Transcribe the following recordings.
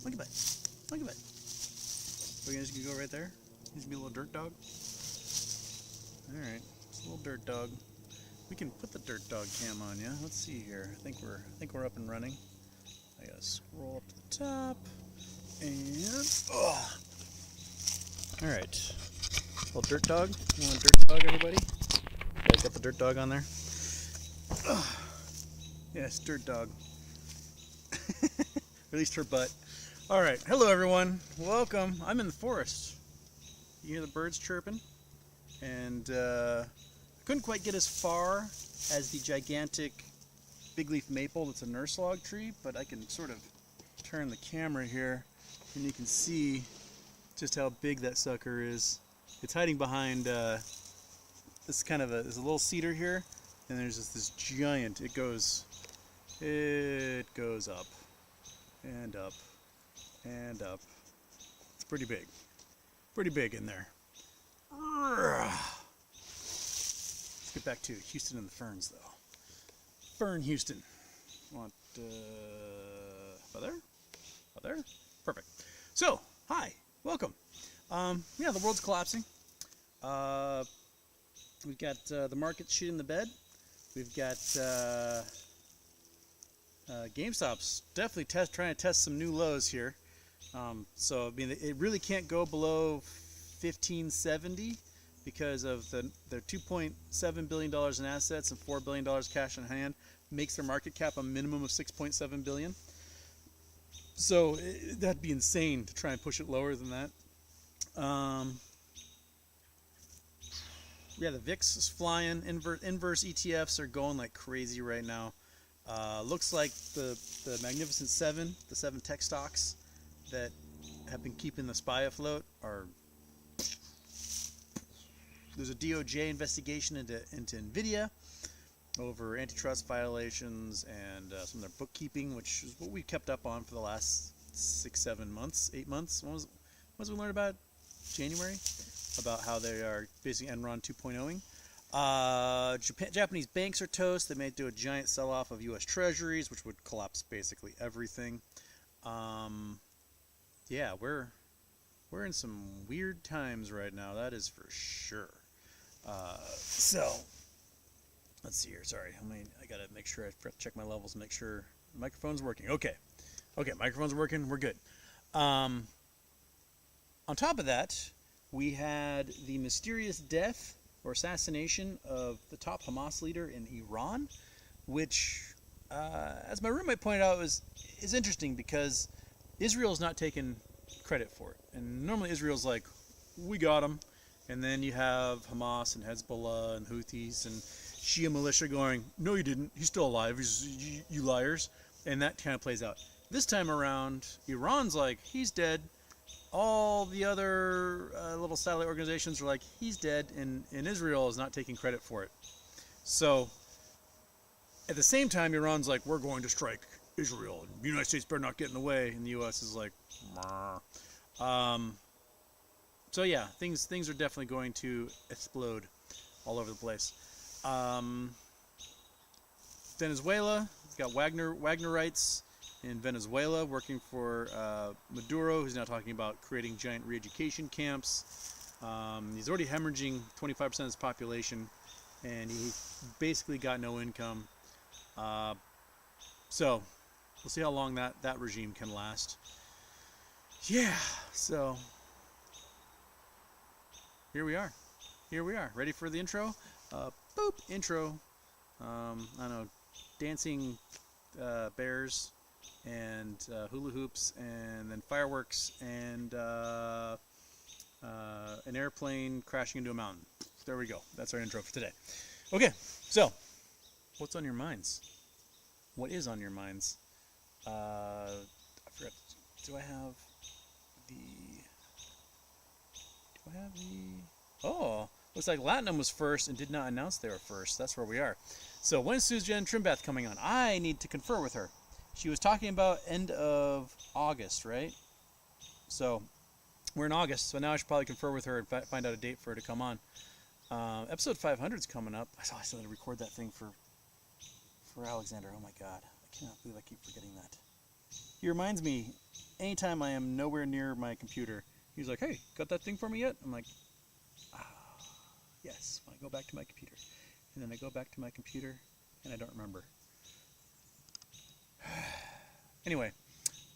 Monkey butt. Monkey butt. We're just gonna go right there. He's gonna be a little dirt dog. Alright, it's a little dirt dog. We can put the dirt dog cam on you. Let's see here. I think we're up and running. I gotta scroll up to the top. And alright. Little dirt dog. You want a dirt dog, everybody? Yeah, got the dirt dog on there. Yes, dirt dog. Released her butt. Alright, hello everyone. Welcome. I'm in the forest. You hear the birds chirping? And I couldn't quite get as far as the gigantic big leaf maple that's a nurse log tree, but I can sort of turn the camera here and you can see just how big that sucker is. It's hiding behind this kind of there's a little cedar here, and there's just this giant. It goes up and up and up. It's pretty big in there. Let's get back to Houston and the ferns, though. Fern Houston. Want about there? About there? Perfect. So, hi, welcome. Yeah, the world's collapsing. We've got the market shitting the bed. We've got GameStop's definitely trying to test some new lows here. So I mean, it really can't go below 1570 because of their $2.7 billion in assets and $4 billion cash on hand makes their market cap a minimum of $6.7 billion. So that'd be insane to try and push it lower than that. Yeah, the VIX is flying. Inverse ETFs are going like crazy right now. Looks like the Magnificent Seven, the 7 tech stocks that have been keeping the SPY afloat are. There's a DOJ investigation into Nvidia over antitrust violations and some of their bookkeeping, which is what we kept up on for the last 6-7 months, 8 months. When was we learned about January? About how they are basically Enron 2.0ing. Japanese banks are toast. They may do a giant sell-off of U.S. Treasuries, which would collapse basically everything. Yeah, we're in some weird times right now. That is for sure. So let's see here. Sorry, I gotta make sure I check my levels and make sure the microphone's working. Okay, microphone's working. We're good. On top of that, we had the mysterious death or assassination of the top Hamas leader in Iran, which, as my roommate pointed out, is interesting because Israel's not taking credit for it. And normally Israel's like, we got him. And then you have Hamas and Hezbollah and Houthis and Shia militia going, no, you didn't. He's still alive. You liars. And that kind of plays out. This time around, Iran's like, he's dead. All the other little satellite organizations are like, he's dead, and Israel is not taking credit for it. So, at the same time, Iran's like, we're going to strike Israel. The United States better not get in the way, and the U.S. is like, so yeah, things are definitely going to explode all over the place. Venezuela, it's got Wagnerites in Venezuela working for Maduro, who's now talking about creating giant re-education camps. He's already hemorrhaging 25% of his population, and he basically got no income. So we'll see how long that regime can last. Yeah, so here we are. Ready for the intro? Boop, intro. I don't know, dancing bears and hula hoops, and then fireworks, and an airplane crashing into a mountain. There we go. That's our intro for today. Okay, so what's on your minds? What is on your minds? I forgot. Do I have the? Oh, looks like Latinum was first and did not announce they were first. That's where we are. So when's Susan Trimbath coming on? I need to confer with her. She was talking about end of August, right? So we're in August, so now I should probably confer with her and find out a date for her to come on. Episode 500 is coming up. I still had to record that thing for Alexander. Oh my God, I cannot believe I keep forgetting that. He reminds me anytime I am nowhere near my computer, he's like, "Hey, got that thing for me yet?" I'm like, "Ah, yes." When I go back to my computer, and then I go back to my computer, and I don't remember. Anyway,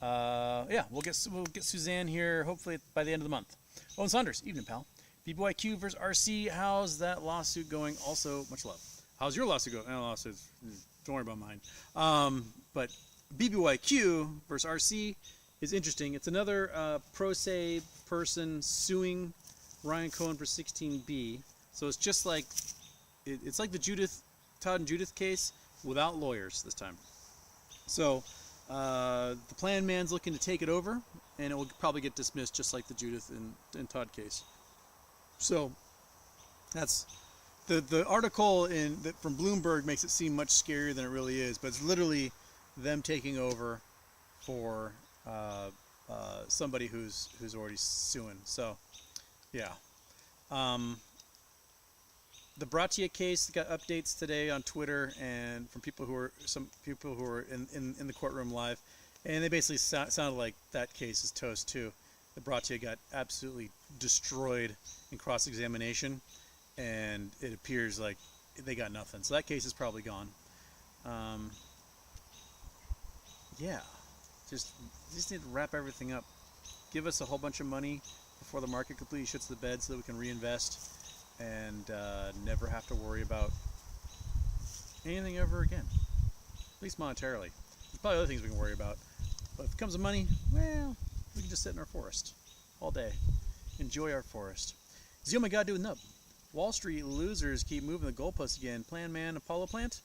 yeah, we'll get Suzanne here hopefully by the end of the month. Owen Saunders, evening, pal. BBYQ versus RC. How's that lawsuit going? Also, much love. How's your lawsuit going? Lawsuits. Don't worry about mine. But BBYQ versus RC is interesting. It's another pro se person suing Ryan Cohen for 16B. So it's just like it's like the Todd and Judith case without lawyers this time. So the plan man's looking to take it over, and it will probably get dismissed just like the Judith and Todd case. So that's the article from Bloomberg makes it seem much scarier than it really is, but it's literally them taking over for somebody who's already suing. So yeah. The Bratya case got updates today on Twitter and from some people who are in the courtroom live, and they basically sounded like that case is toast too. The Bratya got absolutely destroyed in cross-examination, and it appears like they got nothing. So that case is probably gone. Yeah, just need to wrap everything up. Give us a whole bunch of money before the market completely shits the bed so that we can reinvest and never have to worry about anything ever again, at least monetarily. There's probably other things we can worry about, but if it comes to money, well, we can just sit in our forest all day, enjoy our forest. Is oh my god doing nub? Wall Street losers keep moving the goalposts again. Plan man, Apollo plant?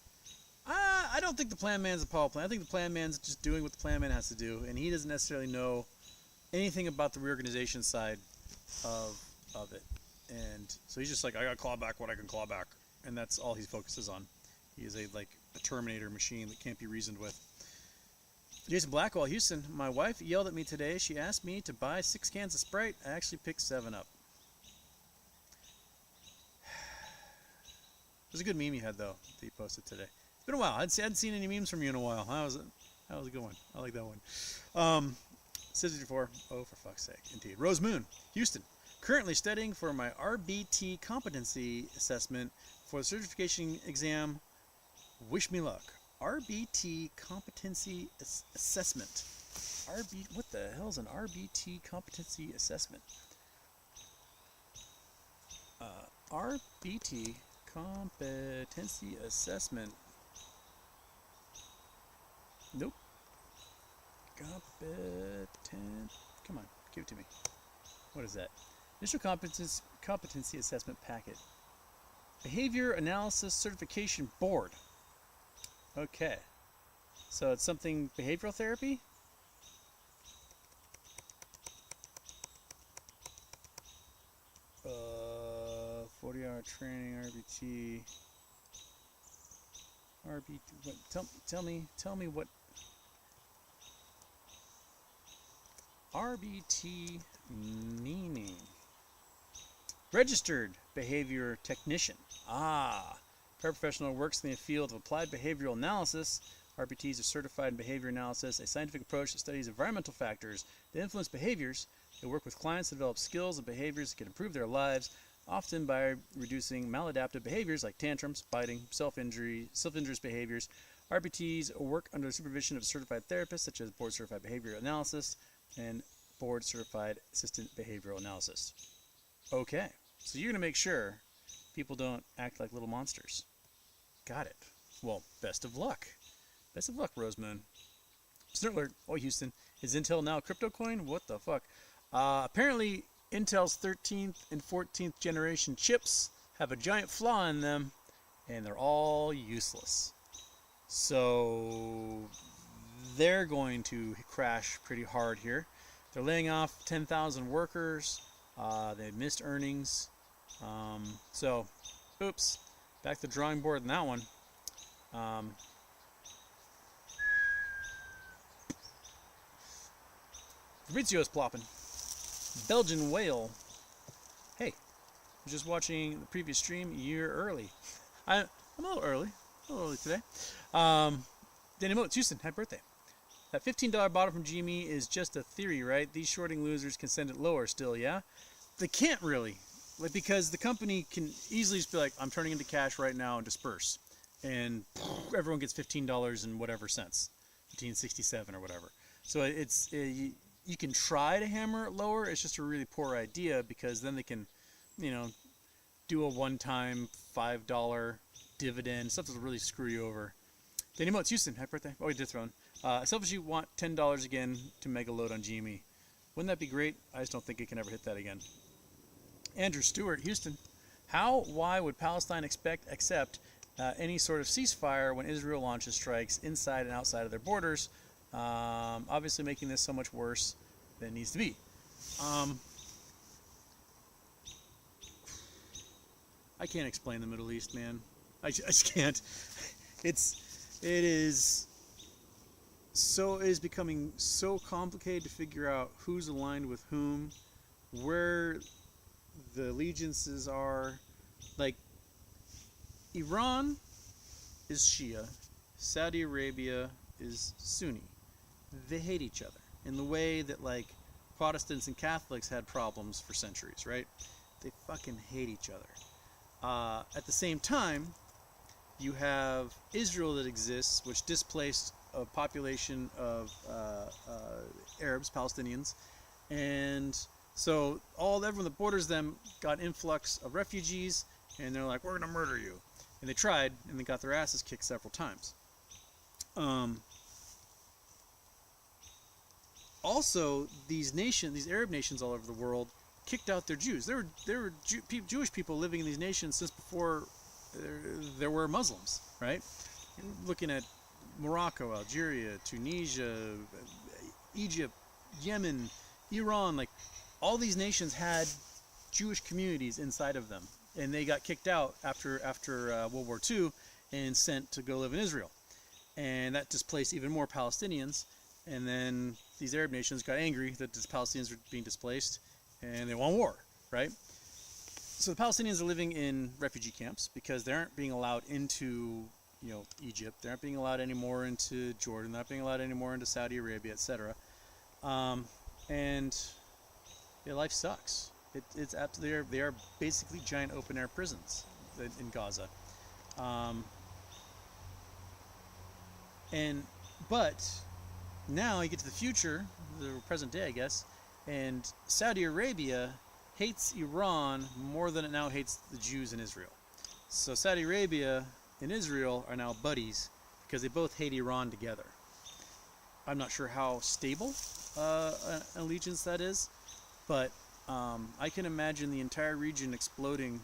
I don't think the plan man's Apollo plant. I think the plan man's just doing what the plan man has to do, and he doesn't necessarily know anything about the reorganization side of it. And so he's just like, I gotta claw back what I can claw back, and that's all he focuses on. He is a Terminator machine that can't be reasoned with. Jason Blackwell, Houston. My wife yelled at me today. She asked me to buy 6 cans of Sprite. I actually picked 7 up. It was a good meme you had though that you posted today. It's been a while. I hadn't seen any memes from you in a while. How's it going? I like that one. 64. Oh, for fuck's sake. Indeed. Rose Moon, Houston. Currently studying for my RBT competency assessment for the certification exam. Wish me luck. RBT competency assessment. What the hell is an RBT competency assessment? RBT competency assessment. Nope. Come on, give it to me. What is that? Initial competency assessment packet. Behavior Analysis Certification Board. Okay. So it's something behavioral therapy? 40-hour training, RBT. What, tell me what RBT meaning. Registered Behavior Technician. Paraprofessional works in the field of applied behavioral analysis. RBTs are certified in behavior analysis, a scientific approach that studies environmental factors that influence behaviors. They work with clients to develop skills and behaviors that can improve their lives, often by reducing maladaptive behaviors like tantrums, biting, self-injurious behaviors. RBTs work under the supervision of a certified therapist, such as board-certified behavior analysis and board-certified assistant behavioral analysis. Okay, so you're going to make sure people don't act like little monsters. Got it. Well, best of luck. Best of luck, Rosemoon. Snurtler, Houston. Is Intel now a crypto coin? What the fuck? Apparently, Intel's 13th and 14th generation chips have a giant flaw in them, and they're all useless. So they're going to crash pretty hard here. They're laying off 10,000 workers. They missed earnings. So, oops. Back to the drawing board on that one. Fabrizio's plopping. Belgian whale. Hey, I was just watching the previous stream a year early. I'm a little early today. Danny Motes, Houston, happy birthday. That $15 bottom from GME is just a theory, right? These shorting losers can send it lower still, yeah? They can't really, like, because the company can easily just be like, I'm turning into cash right now and disperse, and everyone gets $15 and whatever cents, 15.67 or whatever. So you can try to hammer it lower. It's just a really poor idea, because then they can, you know, do a one-time $5 dividend, stuff that'll really screw you over. Danny Motes, Houston, happy birthday. Oh, he did throw in. I selfishly want $10 again to mega load on GME. Wouldn't that be great? I just don't think it can ever hit that again. Andrew Stewart, Houston. Why would Palestine accept any sort of ceasefire when Israel launches strikes inside and outside of their borders? Obviously making this so much worse than it needs to be. I can't explain the Middle East, man. I just can't. It is becoming so complicated to figure out who's aligned with whom, where the allegiances are. Like, Iran is Shia, Saudi Arabia is Sunni. They hate each other in the way that, like, Protestants and Catholics had problems for centuries, right? They fucking hate each other. At the same time, you have Israel that exists, which displaced a population of Arabs, Palestinians, and so everyone that borders them got influx of refugees, and they're like, we're gonna murder you, and they tried, and they got their asses kicked several times. Also, these Arab nations all over the world, kicked out their Jews. There were Jewish people living in these nations since before there were Muslims, right? Looking at Morocco, Algeria, Tunisia, Egypt, Yemen, Iran, like, all these nations had Jewish communities inside of them, and they got kicked out after World War II and sent to go live in Israel, and that displaced even more Palestinians. And then these Arab nations got angry that the Palestinians were being displaced, and they won war, right? So the Palestinians are living in refugee camps because they aren't being allowed into, Egypt. They aren't being allowed anymore into Jordan. They're not being allowed anymore into Saudi Arabia, etc. And their life sucks. They are basically giant open air prisons in Gaza. But now you get to the future, the present day, I guess, and Saudi Arabia hates Iran more than it now hates the Jews in Israel. So Saudi Arabia and Israel are now buddies because they both hate Iran together. I'm not sure how stable an allegiance that is, but I can imagine the entire region exploding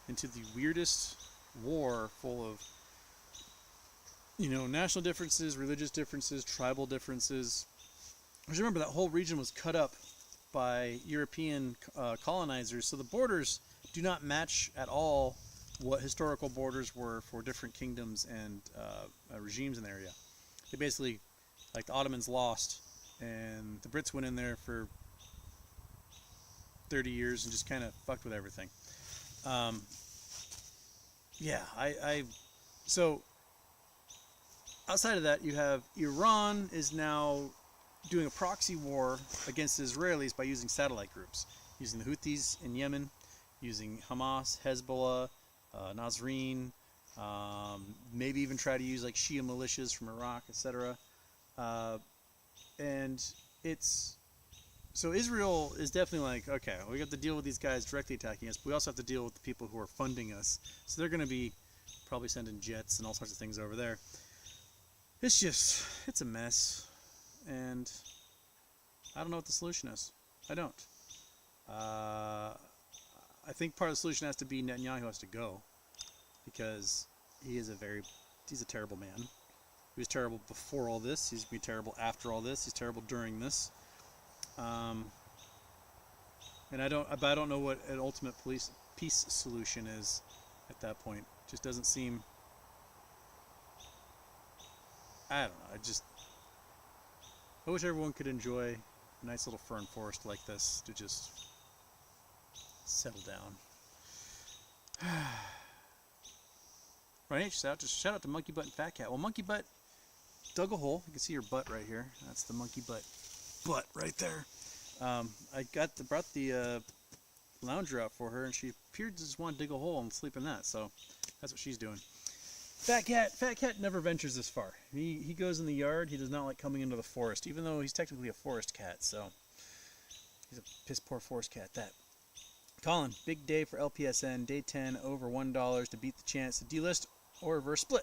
into the weirdest war full of, national differences, religious differences, tribal differences. Because remember, that whole region was cut up by European colonizers, so the borders do not match at all what historical borders were for different kingdoms and regimes in the area. They basically, like, the Ottomans lost, and the Brits went in there for 30 years and just kind of fucked with everything. So outside of that, you have Iran is now doing a proxy war against the Israelis by using satellite groups, using the Houthis in Yemen, using Hamas, Hezbollah, Nazreen, maybe even try to use, like, Shia militias from Iraq, etc. So Israel is definitely like, okay, we have to deal with these guys directly attacking us, but we also have to deal with the people who are funding us. So they're going to be probably sending jets and all sorts of things over there. It's a mess, and I don't know what the solution is. I don't. I think part of the solution has to be Netanyahu has to go, because he's a terrible man. He was terrible before all this. He's going to be terrible after all this. He's terrible during this. And I don't know what an ultimate peace solution is at that point. It just doesn't seem. I don't know. I wish everyone could enjoy a nice little fern forest like this to just settle down. Right, shout out to Monkey Butt and Fat Cat. Well, Monkey Butt, dug a hole. You can see her butt right here. That's the monkey butt right there. I brought the lounger out for her, and she appeared to just want to dig a hole and sleep in that. So that's what she's doing. Fat cat never ventures this far. He goes in the yard. He does not like coming into the forest, even though he's technically a forest cat. So he's a piss poor forest cat. That. Colin, big day for LPSN. Day 10 over $1 to beat the chance to delist or reverse split.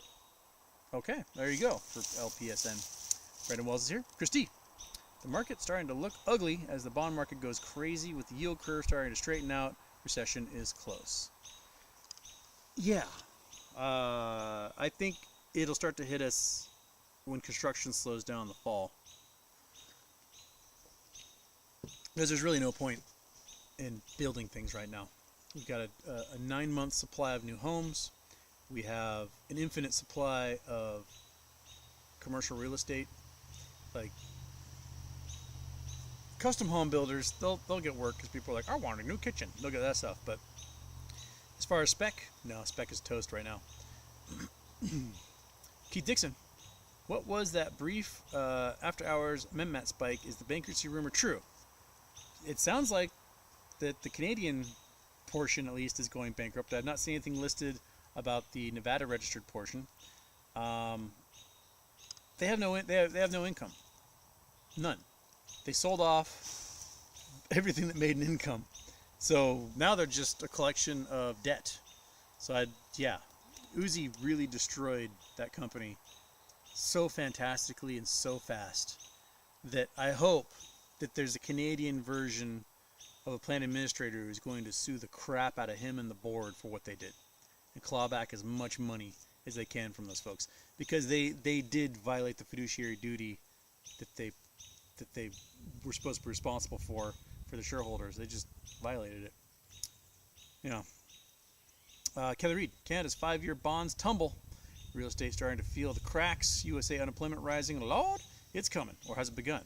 Okay, there you go for LPSN. Brandon Wells is here. Christy, the market's starting to look ugly as the bond market goes crazy with the yield curve starting to straighten out. Recession is close. Yeah. I think it'll start to hit us when construction slows down in the fall. Because there's really no point in building things right now. We've got a 9-month supply of new homes. We have an infinite supply of commercial real estate. Like custom home builders, they'll get work because people are like, I want a new kitchen. They'll get that stuff. But as far as spec, no, spec is toast right now. Keith Dixon, what was that brief after-hours MEMMAT spike? Is the bankruptcy rumor true? It sounds like that the Canadian portion, at least, is going bankrupt. I've not seen anything listed about the Nevada registered portion. They have no income, none. They sold off everything that made an income. So now they're just a collection of debt. So Uzi really destroyed that company so fantastically and so fast that I hope that there's a Canadian version of a plan administrator who's going to sue the crap out of him and the board for what they did and claw back as much money as they can from those folks, because they did violate the fiduciary duty that they were supposed to be responsible for the shareholders. They just violated it. Kelly Reed, Canada's 5-year bonds tumble. Real estate starting to feel the cracks. USA unemployment rising. Lord, it's coming. Or has it begun?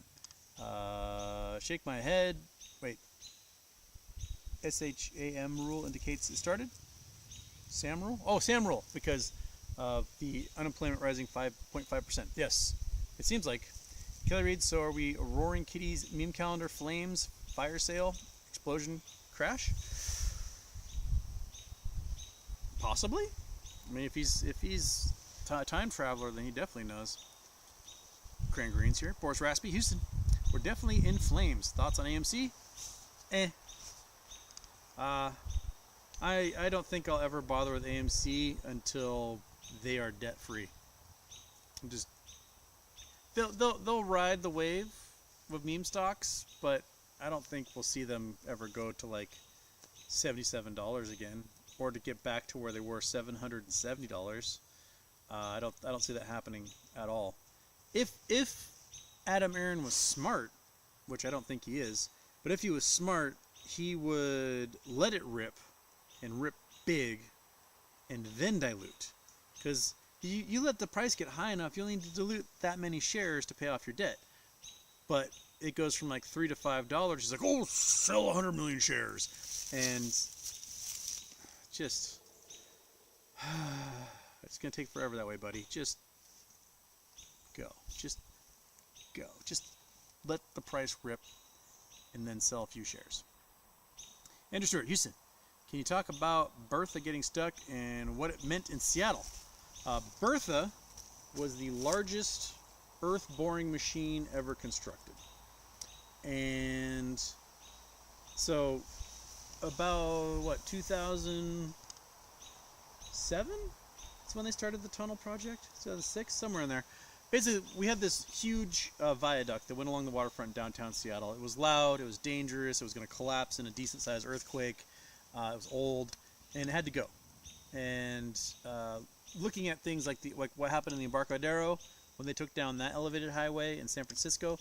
Shake my head. Wait. SHAM rule indicates it started? SAM rule? Oh, SAM rule, because of the unemployment rising 5.5%. Yes, it seems like. Kelly Reed, so are we Roaring Kitties meme calendar, flames, fire sale, explosion, crash? Possibly. I mean, if he's a time traveler, then he definitely knows. Cran Green's here. Boris Raspy, Houston. We're definitely in flames. Thoughts on AMC? I don't think I'll ever bother with AMC until they are debt free. They'll ride the wave of meme stocks, but I don't think we'll see them ever go to like $77 again, or to get back to where they were $770. I don't see that happening at all. If Adam Aaron was smart, which I don't think he is, but if he was smart, he would let it rip and rip big and then dilute. Because you let the price get high enough, you'll need to dilute that many shares to pay off your debt. But it goes from like $3 to $5. He's like, oh, sell 100 million shares. And just, it's going to take forever that way, buddy. Just go. Just go. Just let the price rip and then sell a few shares. Andrew Stewart, Houston. Can you talk about Bertha getting stuck and what it meant in Seattle? Bertha was the largest earth boring machine ever constructed. And so about 2007? That's when they started the tunnel project. 2006, somewhere in there. Basically, we had this huge viaduct that went along the waterfront in downtown Seattle. It was loud, it was dangerous, it was going to collapse in a decent-sized earthquake. It was old, and it had to go. And looking at things like what happened in the Embarcadero when they took down that elevated highway in San Francisco,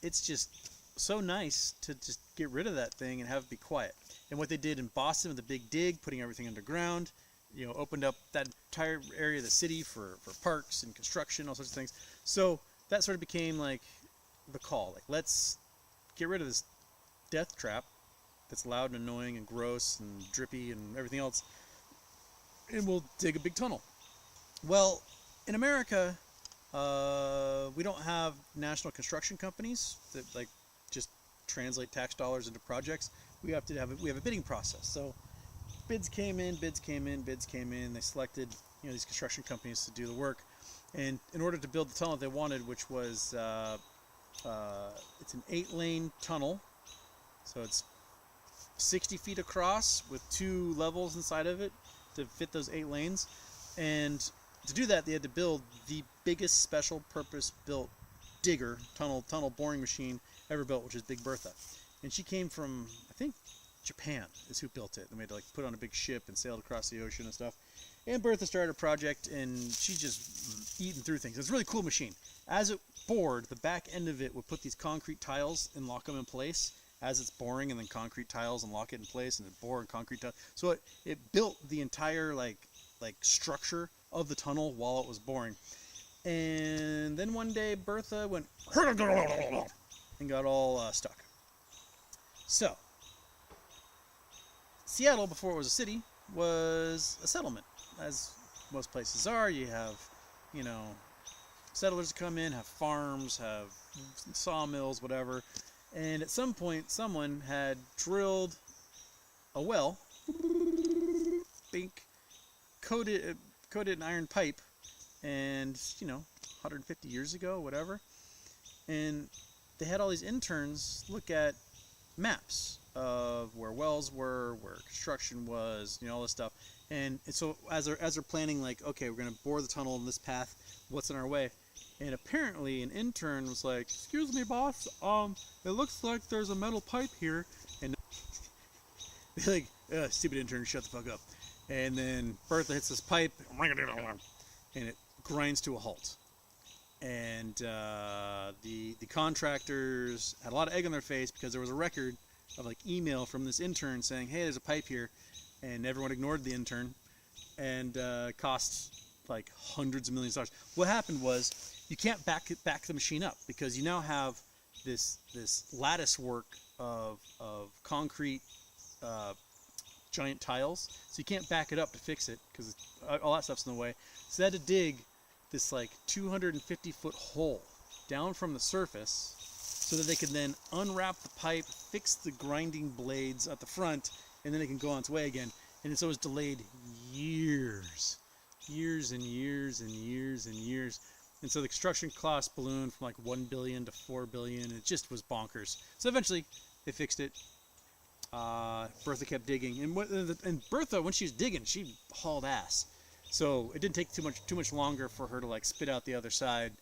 it's just so nice to just get rid of that thing and have it be quiet. And what they did in Boston with the Big Dig, putting everything underground, opened up that entire area of the city for parks and construction, all sorts of things. So that sort of became like the call. Like, let's get rid of this death trap that's loud and annoying and gross and drippy and everything else, and we'll dig a big tunnel. Well, in America, We don't have national construction companies that like just translate tax dollars into projects. We have a bidding process. So bids came in. They selected these construction companies to do the work, and in order to build the tunnel they wanted, which was it's an 8-lane tunnel, so it's 60 feet across with 2 levels inside of it to fit those 8 lanes. And to do that, they had to build the biggest special purpose built digger tunnel boring machine ever built, which is Big Bertha. And she came from, I think, Japan is who built it. And we had to like put on a big ship and sailed across the ocean and stuff. And Bertha started a project, and she's just eating through things. It's a really cool machine. As it bored, the back end of it would put these concrete tiles and lock them in place as it's boring, and then concrete tiles and lock it in place, and it bore and concrete tiles. So it built the entire like structure of the tunnel while it was boring. And then one day Bertha went and got all stuck. So Seattle, before it was a city, was a settlement. As most places are, you have, settlers come in, have farms, have sawmills, whatever. And at some point, someone had drilled a well, coated in iron pipe, and 150 years ago, whatever. And they had all these interns look at maps of where wells were, where construction was, all this stuff. And so as they're planning, like, okay, we're gonna bore the tunnel in this path, what's in our way? And apparently an intern was like, "Excuse me, boss, it looks like there's a metal pipe here." And they're like, "Stupid intern, shut the fuck up." And then Bertha hits this pipe, and it grinds to a halt. And the contractors had a lot of egg on their face because there was a record of like email from this intern saying, "Hey, there's a pipe here," and everyone ignored the intern, and cost like hundreds of millions of dollars. What happened was, you can't back the machine up because you now have this lattice work of concrete giant tiles, so you can't back it up to fix it because all that stuff's in the way. So they had to dig this like 250-foot hole down from the surface so that they could then unwrap the pipe, fix the grinding blades at the front, and then it can go on its way again. And so it was delayed years and years. And so the construction cost ballooned from like $1 billion to $4 billion. It just was bonkers. So eventually they fixed it. Bertha kept digging, and Bertha, when she was digging, she hauled ass. So it didn't take too much longer for her to like spit out the other side,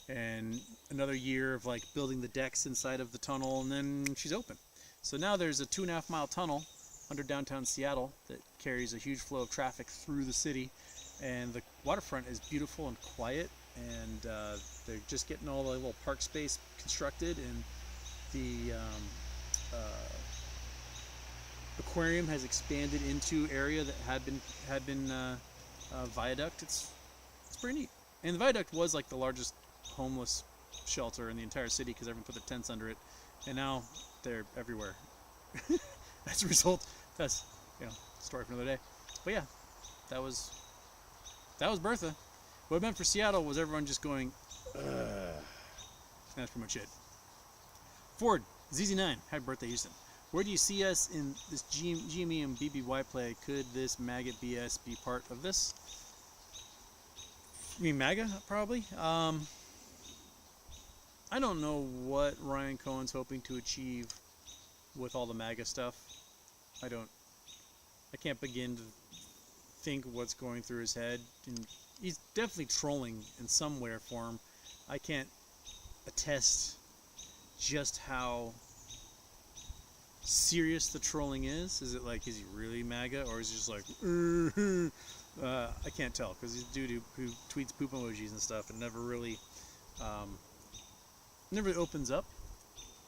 and another year of like building the decks inside of the tunnel, and then she's open. So now there's a 2.5 mile tunnel under downtown Seattle that carries a huge flow of traffic through the city, and the waterfront is beautiful and quiet, and they're just getting all the little park space constructed, and the aquarium has expanded into area that had been viaduct. It's pretty neat. And the viaduct was like the largest homeless shelter in the entire city because everyone put their tents under it, and now they're everywhere. As a result, that's story for another day. But yeah, that was Bertha. What it meant for Seattle was everyone just going, ugh. That's pretty much it. Ford, ZZ9, hi Bertha Houston. Where do you see us in this GME and BBY play? Could this maggot BS be part of this? You mean MAGA, probably? I don't know what Ryan Cohen's hoping to achieve with all the MAGA stuff. I can't begin to think what's going through his head. And he's definitely trolling in some way or form. I can't attest just how serious the trolling is. Is it like, is he really MAGA, or is he just like, I can't tell, because he's a dude who tweets poop emojis and stuff, and never really opens up.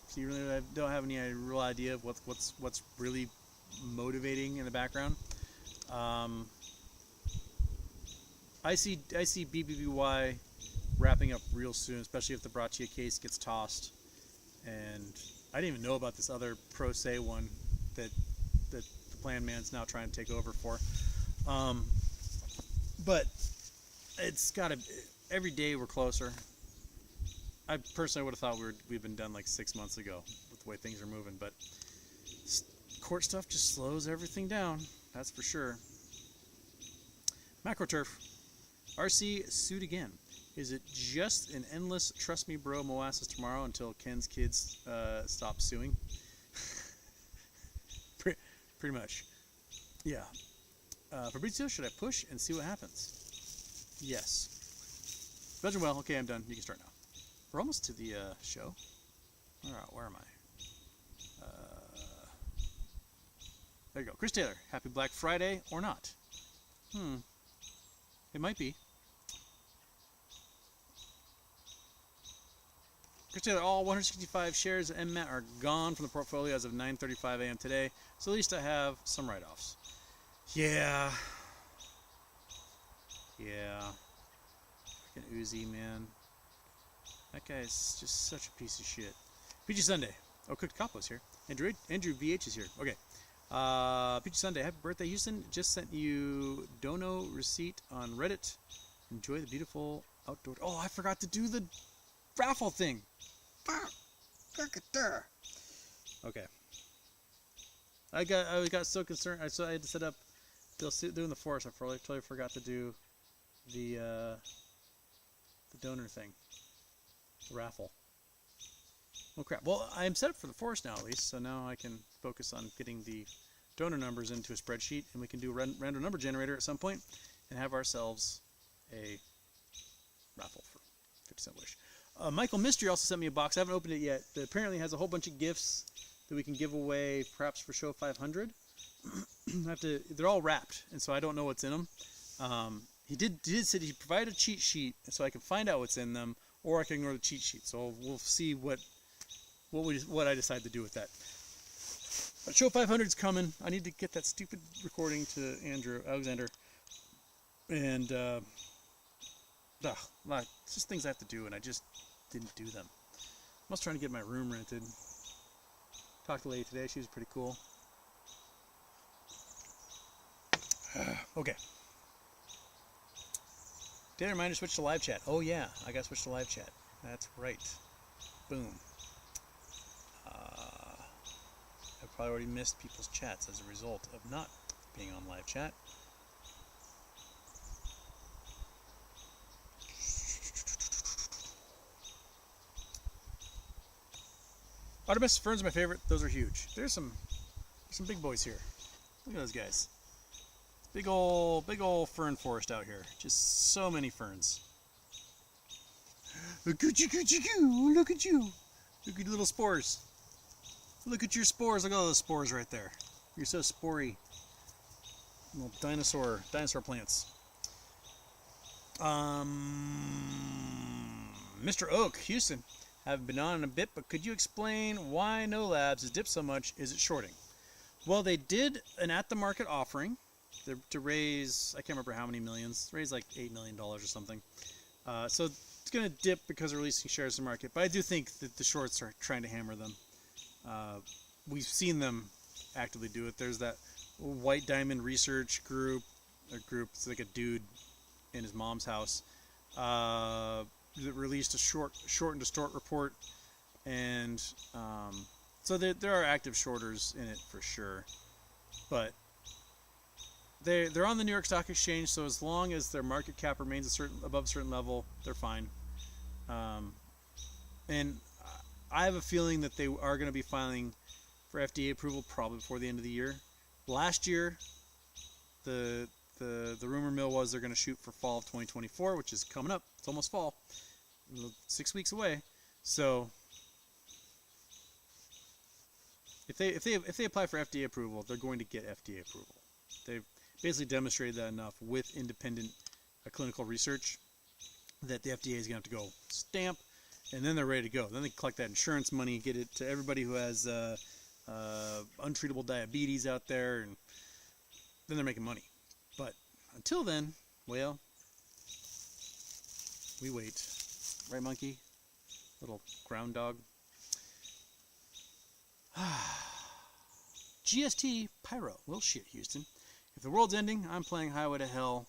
So you really don't have any real idea of what's really motivating in the background. I see BBBY wrapping up real soon, especially if the Bratya case gets tossed. And I didn't even know about this other pro se one that the Plan Man's now trying to take over for. But it's got to. every day we're closer. I personally would have thought we'd been done like 6 months ago with the way things are moving, but court stuff just slows everything down. That's for sure. MacroTurf. RC sued again. Is it just an endless trust me bro molasses tomorrow until Ken's kids stop suing? Pretty much. Yeah. Fabrizio, should I push and see what happens? Yes. Belgian well. Okay, I'm done. You can start now. We're almost to the show. Where am I? There you go. Chris Taylor. Happy Black Friday or not? It might be. Chris Taylor, all 165 shares of MMAT are gone from the portfolio as of 9:35 a.m. today, so at least I have some write-offs. Yeah. Fucking Uzi, man. That guy's just such a piece of shit. Peachy Sunday. Oh, Cooked Capo's here. Andrew VH is here. Okay. Peachy Sunday. Happy birthday, Houston. Just sent you dono receipt on Reddit. Enjoy the beautiful outdoor... Oh, I forgot to do the raffle thing. Okay. I got so concerned. I had to set up... Doing the forest. I totally forgot to do the donor thing. The raffle. Oh crap. Well, I'm set up for the forest now at least, so now I can focus on getting the donor numbers into a spreadsheet, and we can do a random number generator at some point and have ourselves a raffle for 50-cent wish. Michael Mystery also sent me a box. I haven't opened it yet. It apparently has a whole bunch of gifts that we can give away perhaps for show 500. They're all wrapped, and so I don't know what's in them. He did say he provided a cheat sheet so I can find out what's in them, or I can ignore the cheat sheet. So we'll see what I decide to do with that. But show 500 is coming. I need to get that stupid recording to Alexander, and it's just things I have to do, and I just didn't do them. I was trying to get my room rented. Talked to a lady today. She was pretty cool. Okay. Data reminder, switch to live chat. Oh yeah, I got to switch to live chat. That's right. Boom. I've probably already missed people's chats as a result of not being on live chat. Artemis ferns are my favorite. Those are huge. There's some big boys here. Look at those guys. Big old fern forest out here. Just so many ferns. Look at you! Look at you! Look at little spores. Look at your spores. Look at all those spores right there. You're so spory. Little dinosaur plants. Mr. Oak, Houston. Haven't been on in a bit, but could you explain why NOLabs has dipped so much? Is it shorting? Well, they did an at-the-market offering to raise, I can't remember how many millions, raise like $8 million or something. So it's going to dip because they're releasing shares in the market. But I do think that the shorts are trying to hammer them. We've seen them actively do it. There's that White Diamond Research group. It's like a dude in his mom's house. That released a short and distort report. And so there are active shorters in it for sure. But they're on the New York Stock Exchange, so as long as their market cap remains above a certain level, they're fine. And I have a feeling that they are going to be filing for FDA approval probably before the end of the year. Last year, the rumor mill was they're going to shoot for fall of 2024, which is coming up. It's almost fall, 6 weeks away. So if they apply for FDA approval, they're going to get FDA approval. They've basically demonstrated that enough with independent clinical research that the FDA is going to have to go stamp, and then they're ready to go. Then they collect that insurance money, get it to everybody who has untreatable diabetes out there, and then they're making money. But until then, well, we wait. Right, monkey? Little ground dog. GST Pyro. Well, shit, Houston. If the world's ending, I'm playing Highway to Hell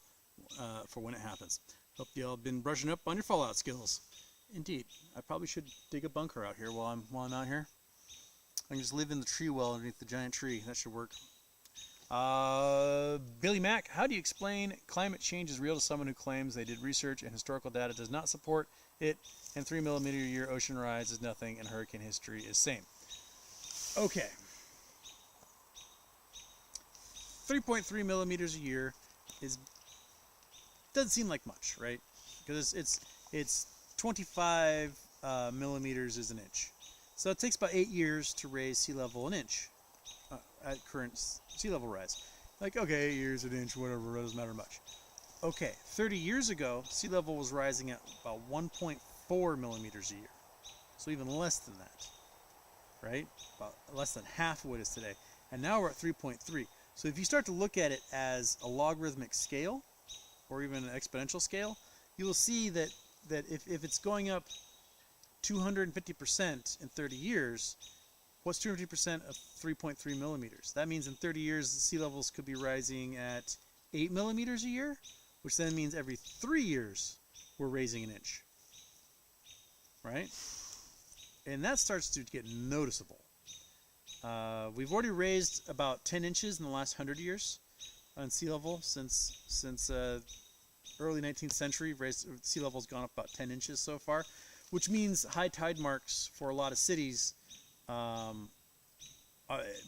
for when it happens. Hope y'all been brushing up on your Fallout skills. Indeed, I probably should dig a bunker out here while I'm out here. I can just live in the tree well underneath the giant tree. That should work. Billy Mack, how do you explain climate change is real to someone who claims they did research and historical data does not support it, and 3 millimeter a year ocean rise is nothing, and hurricane history is same? Okay. 3.3 millimeters a year doesn't seem like much, right? Because it's 25 millimeters is an inch. So it takes about 8 years to raise sea level an inch at current sea level rise. Like, okay, 8 years, an inch, whatever, it doesn't matter much. Okay, 30 years ago, sea level was rising at about 1.4 millimeters a year. So even less than that, right? About less than half of what it is today. And now we're at 3.3. So if you start to look at it as a logarithmic scale, or even an exponential scale, you will see that if it's going up 250% in 30 years, what's 250% of 3.3 millimeters? That means in 30 years, the sea levels could be rising at 8 millimeters a year, which then means every 3 years we're raising an inch, right? And that starts to get noticeable. We've already raised about 10 inches in the last 100 years on sea level since early 19th century. Sea level's gone up about 10 inches so far, which means high tide marks for a lot of cities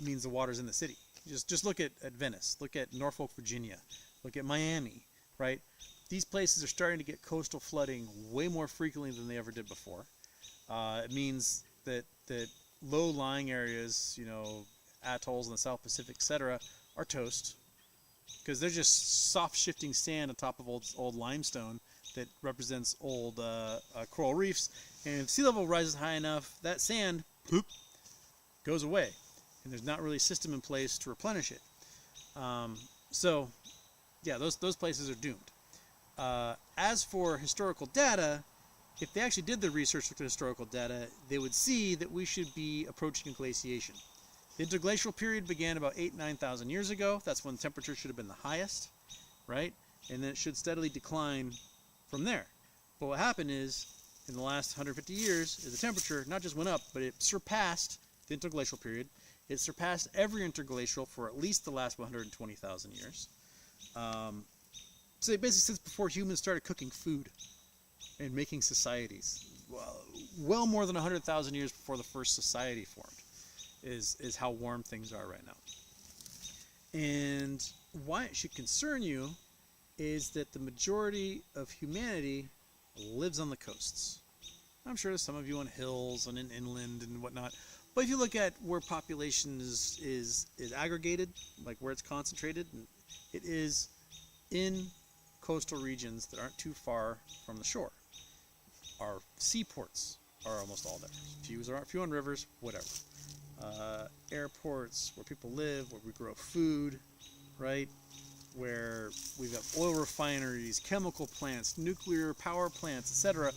means the water's in the city. Just look at Venice, look at Norfolk, Virginia, look at Miami, right? These places are starting to get coastal flooding way more frequently than they ever did before. It means that low-lying areas, atolls in the South Pacific, etc., are toast because they're just soft shifting sand on top of old limestone that represents old coral reefs. And if sea level rises high enough, that sand goes away, and there's not really a system in place to replenish it. So yeah, those places are doomed. As for historical data, if they actually did the research with the historical data, they would see that we should be approaching glaciation. The interglacial period began about 9,000 years ago. That's when temperature should have been the highest, right? And then it should steadily decline from there. But what happened is, in the last 150 years, the temperature not just went up, but it surpassed the interglacial period. It surpassed every interglacial for at least the last 120,000 years. So basically since before humans started cooking food and making societies, well more than 100,000 years before the first society formed, is how warm things are right now. And why it should concern you is that the majority of humanity lives on the coasts. I'm sure there's some of you on hills and in inland and whatnot, but if you look at where population is aggregated, like where it's concentrated, it is in coastal regions that aren't too far from the shore. Our seaports are almost all there. Few on rivers, whatever. Airports, where people live, where we grow food, right? Where we've got oil refineries, chemical plants, nuclear power plants, etc.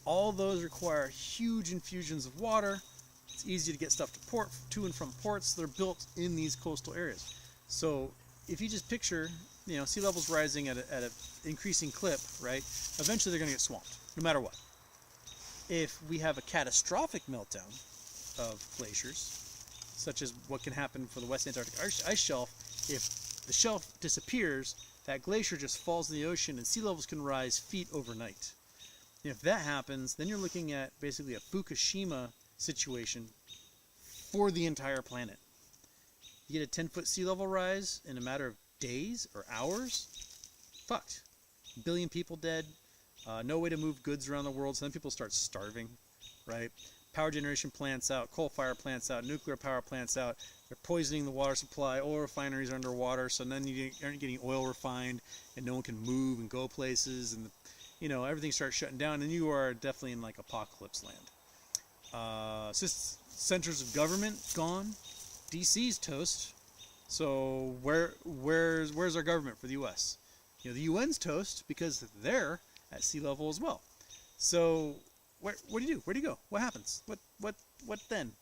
All those require huge infusions of water. It's easy to get stuff to and from ports that are built in these coastal areas. So if you just picture, sea levels rising at an increasing clip, right? Eventually they're going to get swamped, no matter what. If we have a catastrophic meltdown of glaciers, such as what can happen for the West Antarctic ice shelf, if the shelf disappears, that glacier just falls in the ocean and sea levels can rise feet overnight. And if that happens, then you're looking at basically a Fukushima situation for the entire planet. You get a 10-foot sea level rise in a matter of days or hours, fucked. A billion people dead, no way to move goods around the world, so then people start starving, right? Power generation plants out, coal fire plants out, nuclear power plants out. They're poisoning the water supply. Oil refineries are underwater, so then you aren't getting oil refined, and no one can move and go places, and everything starts shutting down, and you are definitely in like apocalypse land. Centers of government gone. DC's toast. So where's our government for the U.S.? The UN's toast because they're at sea level as well. So what do you do? Where do you go? What happens? What then?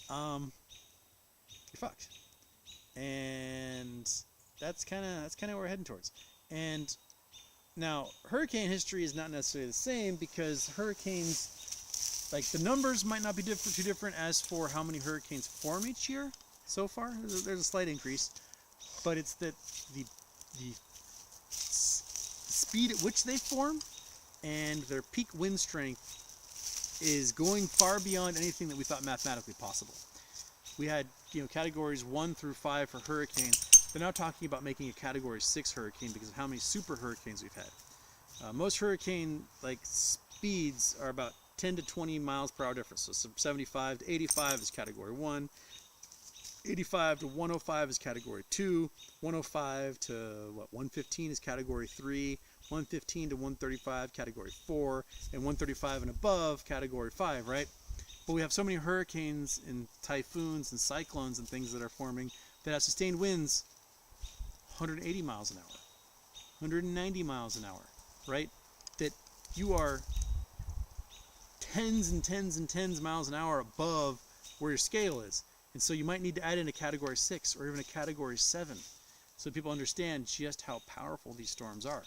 You're fucked. And that's kind of what we're heading towards. And Now, hurricane history is not necessarily the same because hurricanes, like the numbers might not be too different as for how many hurricanes form each year so far. There's a slight increase, but it's that the speed at which they form and their peak wind strength is going far beyond anything that we thought mathematically possible. We had, categories 1 through 5 for hurricanes. They're now talking about making a category 6 hurricane because of how many super hurricanes we've had. Most hurricane speeds are about 10 to 20 miles per hour difference. So 75 to 85 is category 1. 85 to 105 is category 2. 105 to 115 is category 3. 115 to 135 category 4. And 135 and above category 5, right? But we have so many hurricanes and typhoons and cyclones and things that are forming that have sustained winds 180 miles an hour, 190 miles an hour, right? That you are tens and tens and tens miles an hour above where your scale is. And so you might need to add in a category 6 or even a category 7 so people understand just how powerful these storms are.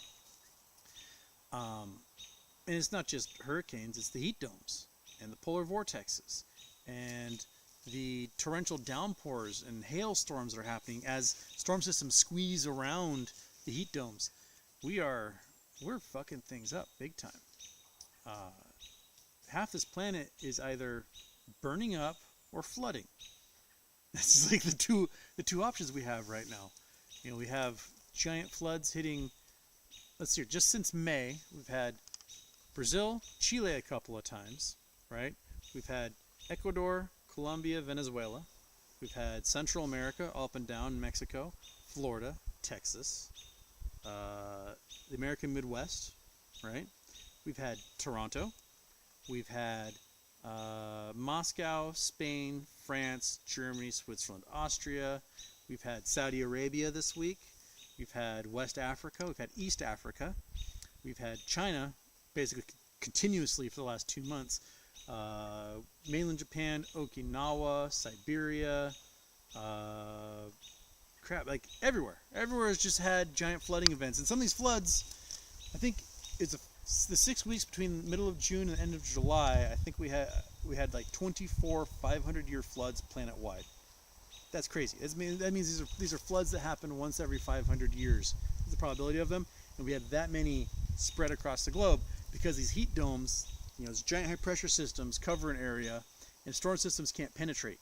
And it's not just hurricanes, it's the heat domes and the polar vortexes and the torrential downpours and hailstorms that are happening as storm systems squeeze around the heat domes. We're fucking things up big time. Half this planet is either burning up or flooding. That's like the two options we have right now. We have giant floods hitting. Let's see, just since May, we've had Brazil, Chile a couple of times, right? We've had Ecuador, Colombia, Venezuela. We've had Central America, up and down, Mexico, Florida, Texas, the American Midwest, right? We've had Toronto. We've had Moscow, Spain, France, Germany, Switzerland, Austria. We've had Saudi Arabia this week. We've had West Africa. We've had East Africa. We've had China basically continuously for the last 2 months. Mainland Japan, Okinawa, Siberia, like everywhere. Everywhere has just had giant flooding events. And some of these floods, I think it's the 6 weeks between the middle of June and the end of July, I think we had like 24 500-year floods planet-wide. That's crazy. That means these are floods that happen once every 500 years. The probability of them, and we had that many spread across the globe because these heat domes, these giant high pressure systems cover an area, and storm systems can't penetrate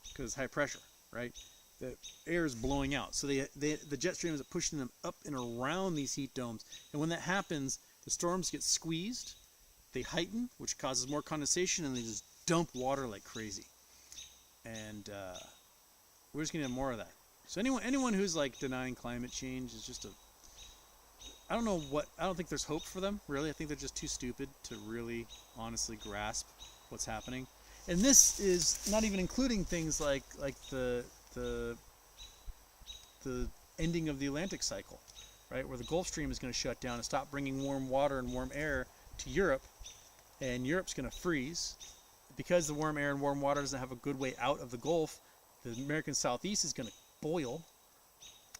because it's high pressure, right? The air is blowing out, so the jet streams are pushing them up and around these heat domes, and when that happens, the storms get squeezed, they heighten, which causes more condensation, and they just dump water like crazy. And we're just gonna have more of that. So anyone who's like denying climate change is just I don't think there's hope for them, really. I think they're just too stupid to really honestly grasp what's happening. And this is not even including things like the ending of the Atlantic cycle, right? Where the Gulf Stream is going to shut down and stop bringing warm water and warm air to Europe, and Europe's going to freeze. Because the warm air and warm water doesn't have a good way out of the Gulf, the American Southeast is going to boil,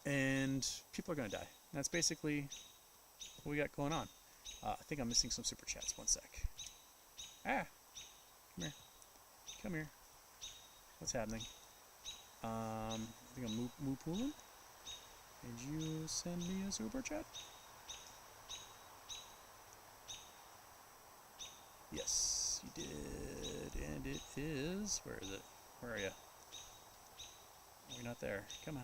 and people are going to die. And that's basically what we got going on. I think I'm missing some super chats. One sec. Come here. What's happening? I think I'm moo pooling. Did you send me a super chat? Yes, you did, and it is. Where is it? Where are you? You're not there. Come on.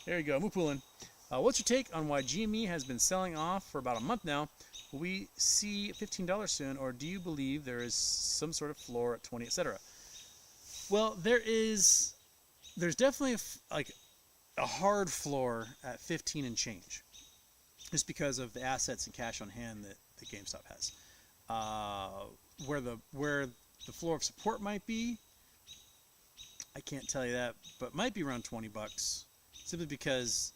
There you go. Moo pooling. What's your take on why GME has been selling off for about a month now? Will we see $15 soon, or do you believe there is some sort of floor at 20, etc.? Well, there's definitely a hard floor at 15 and change, just because of the assets and cash on hand that GameStop has. Where the floor of support might be, I can't tell you that, but might be around $20, simply because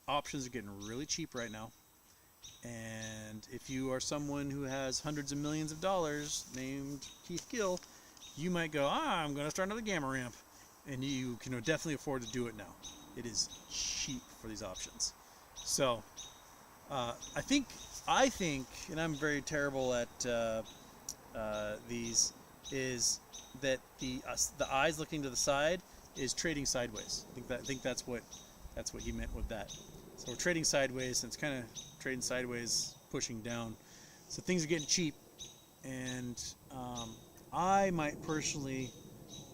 options are getting really cheap right now. And if you are someone who has hundreds of millions of dollars named Keith Gill, you might go, I'm going to start another gamma ramp. And you can definitely afford to do it now. It is cheap for these options. So, I think, and I'm very terrible at these, is that the eyes looking to the side is trading sideways. I think that's what he meant with that. So we're trading sideways, and it's kind of trading sideways, pushing down. So things are getting cheap, and I might personally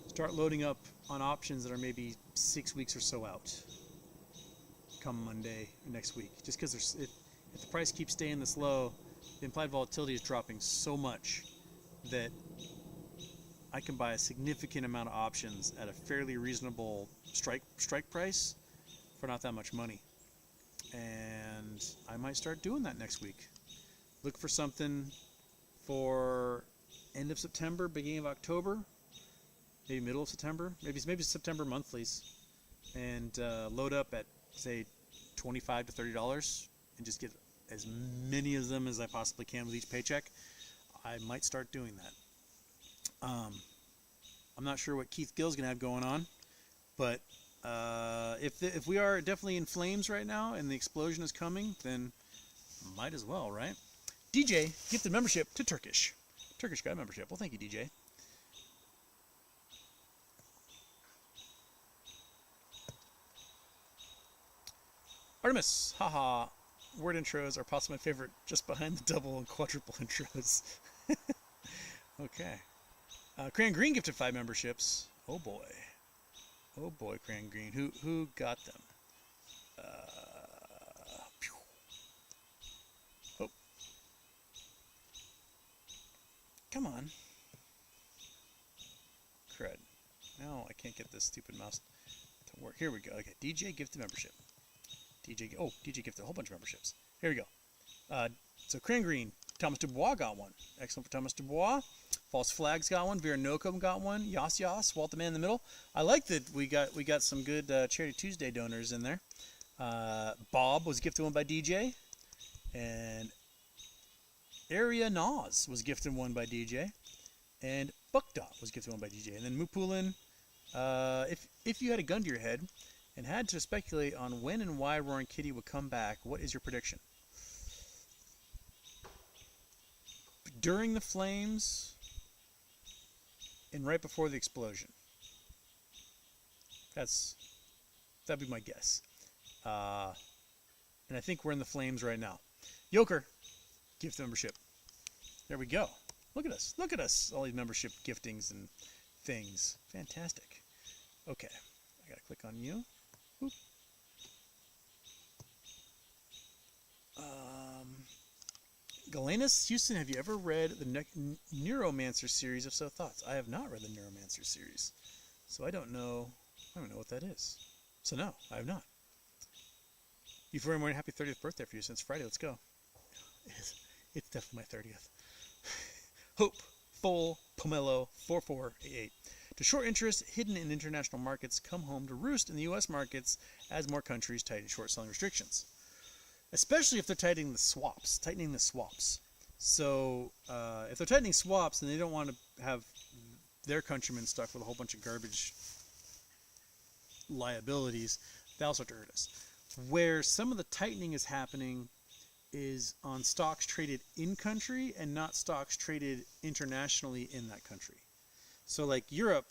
start loading up on options that are maybe 6 weeks or so out, come Monday or next week, just because if the price keeps staying this low, the implied volatility is dropping so much that I can buy a significant amount of options at a fairly reasonable strike price for not that much money. And I might start doing that next week. Look for something for end of September, beginning of October, maybe middle of September, maybe September monthlies, and load up at, say, $25 to $30 and just get as many of them as I possibly can with each paycheck. I might start doing that. I'm not sure what Keith Gill's gonna have going on, but if we are definitely in flames right now and the explosion is coming, then might as well, right? DJ gifted membership to Turkish guy membership. Well, thank you, DJ. Artemis, haha. Word intros are possibly my favorite, just behind the double and quadruple intros. Okay. Cran Green gifted 5 memberships. Oh boy, Cran Green. Who got them? Oh, come on. Crud. No, I can't get this stupid mouse to work. Here we go. Okay, DJ gifted membership. DJ gifted a whole bunch of memberships. Here we go. So Cran Green, Thomas Dubois got one. Excellent for Thomas Dubois. False Flags got one. Vera Nokum got one. Yas, Walt the Man in the Middle. I like that we got some good Charity Tuesday donors in there. Bob was gifted one by DJ, and Area Nas was gifted one by DJ, and Buckdot was gifted one by DJ, and then Mupulin. If you had a gun to your head and had to speculate on when and why Roaring Kitty would come back, what is your prediction? During the flames and right before the explosion. That'd be my guess. And I think we're in the flames right now. Yoker, gift membership. There we go. Look at us. All these membership giftings and things. Fantastic. Okay, I gotta click on you. Oop. Galenus Houston, have you ever read the Neuromancer series of So Thoughts? I have not read the Neuromancer series, so I don't know what that is. So no, I have not. You've very much happy 30th birthday for you since Friday. Let's go. It's definitely my 30th. Hope Full Pomelo 4488. To short interest hidden in international markets come home to roost in the U.S. markets as more countries tighten short selling restrictions. Especially if they're tightening the swaps. So if they're tightening swaps and they don't want to have their countrymen stuck with a whole bunch of garbage liabilities, that'll start to hurt us. Where some of the tightening is happening is on stocks traded in country and not stocks traded internationally in that country. So like Europe,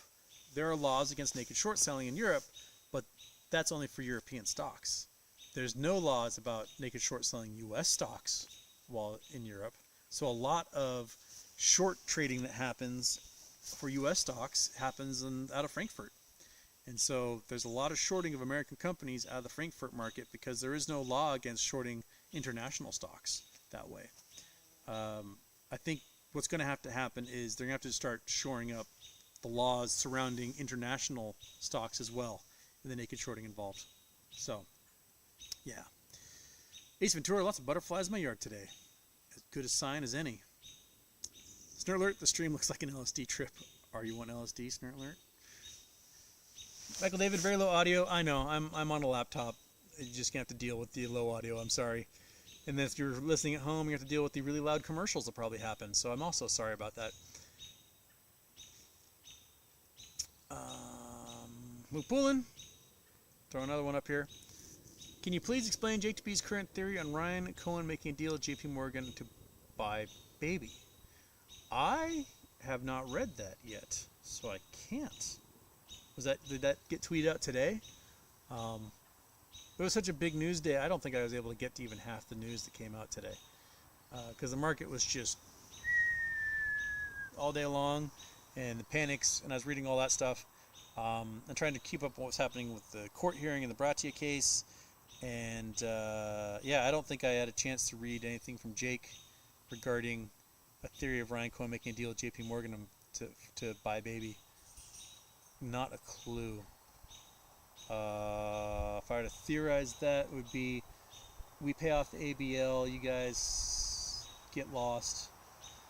there are laws against naked short selling in Europe, but that's only for European stocks. There's no laws about naked short selling U.S. stocks while in Europe. So a lot of short trading that happens for U.S. stocks happens out of Frankfurt. And so there's a lot of shorting of American companies out of the Frankfurt market because there is no law against shorting international stocks that way. I think what's going to have to happen is they're going to have to start shoring up the laws surrounding international stocks as well in the naked shorting involved. So, yeah. Ace Ventura, lots of butterflies in my yard today. As good a sign as any. Snort Alert, the stream looks like an LSD trip. Are you on LSD, Snort Alert? Michael David, very low audio. I know, I'm on a laptop. You're just going to have to deal with the low audio, I'm sorry. And then if you're listening at home, you have to deal with the really loud commercials that probably happen. So I'm also sorry about that. Mupulin, throw another one up here. Can you please explain JTB's current theory on Ryan Cohen making a deal with JP Morgan to buy Baby? I have not read that yet, so I can't. Did that get tweeted out today? It was such a big news day, I don't think I was able to get to even half the news that came out today. Because the market was just all day long, and the panics, and I was reading all that stuff. I'm trying to keep up with what was happening with the court hearing in the Bratya case. And yeah, I don't think I had a chance to read anything from Jake regarding a theory of Ryan Cohen making a deal with JP Morgan to buy Baby. Not a clue. If I were to theorize, that would be we pay off the ABL, you guys get lost,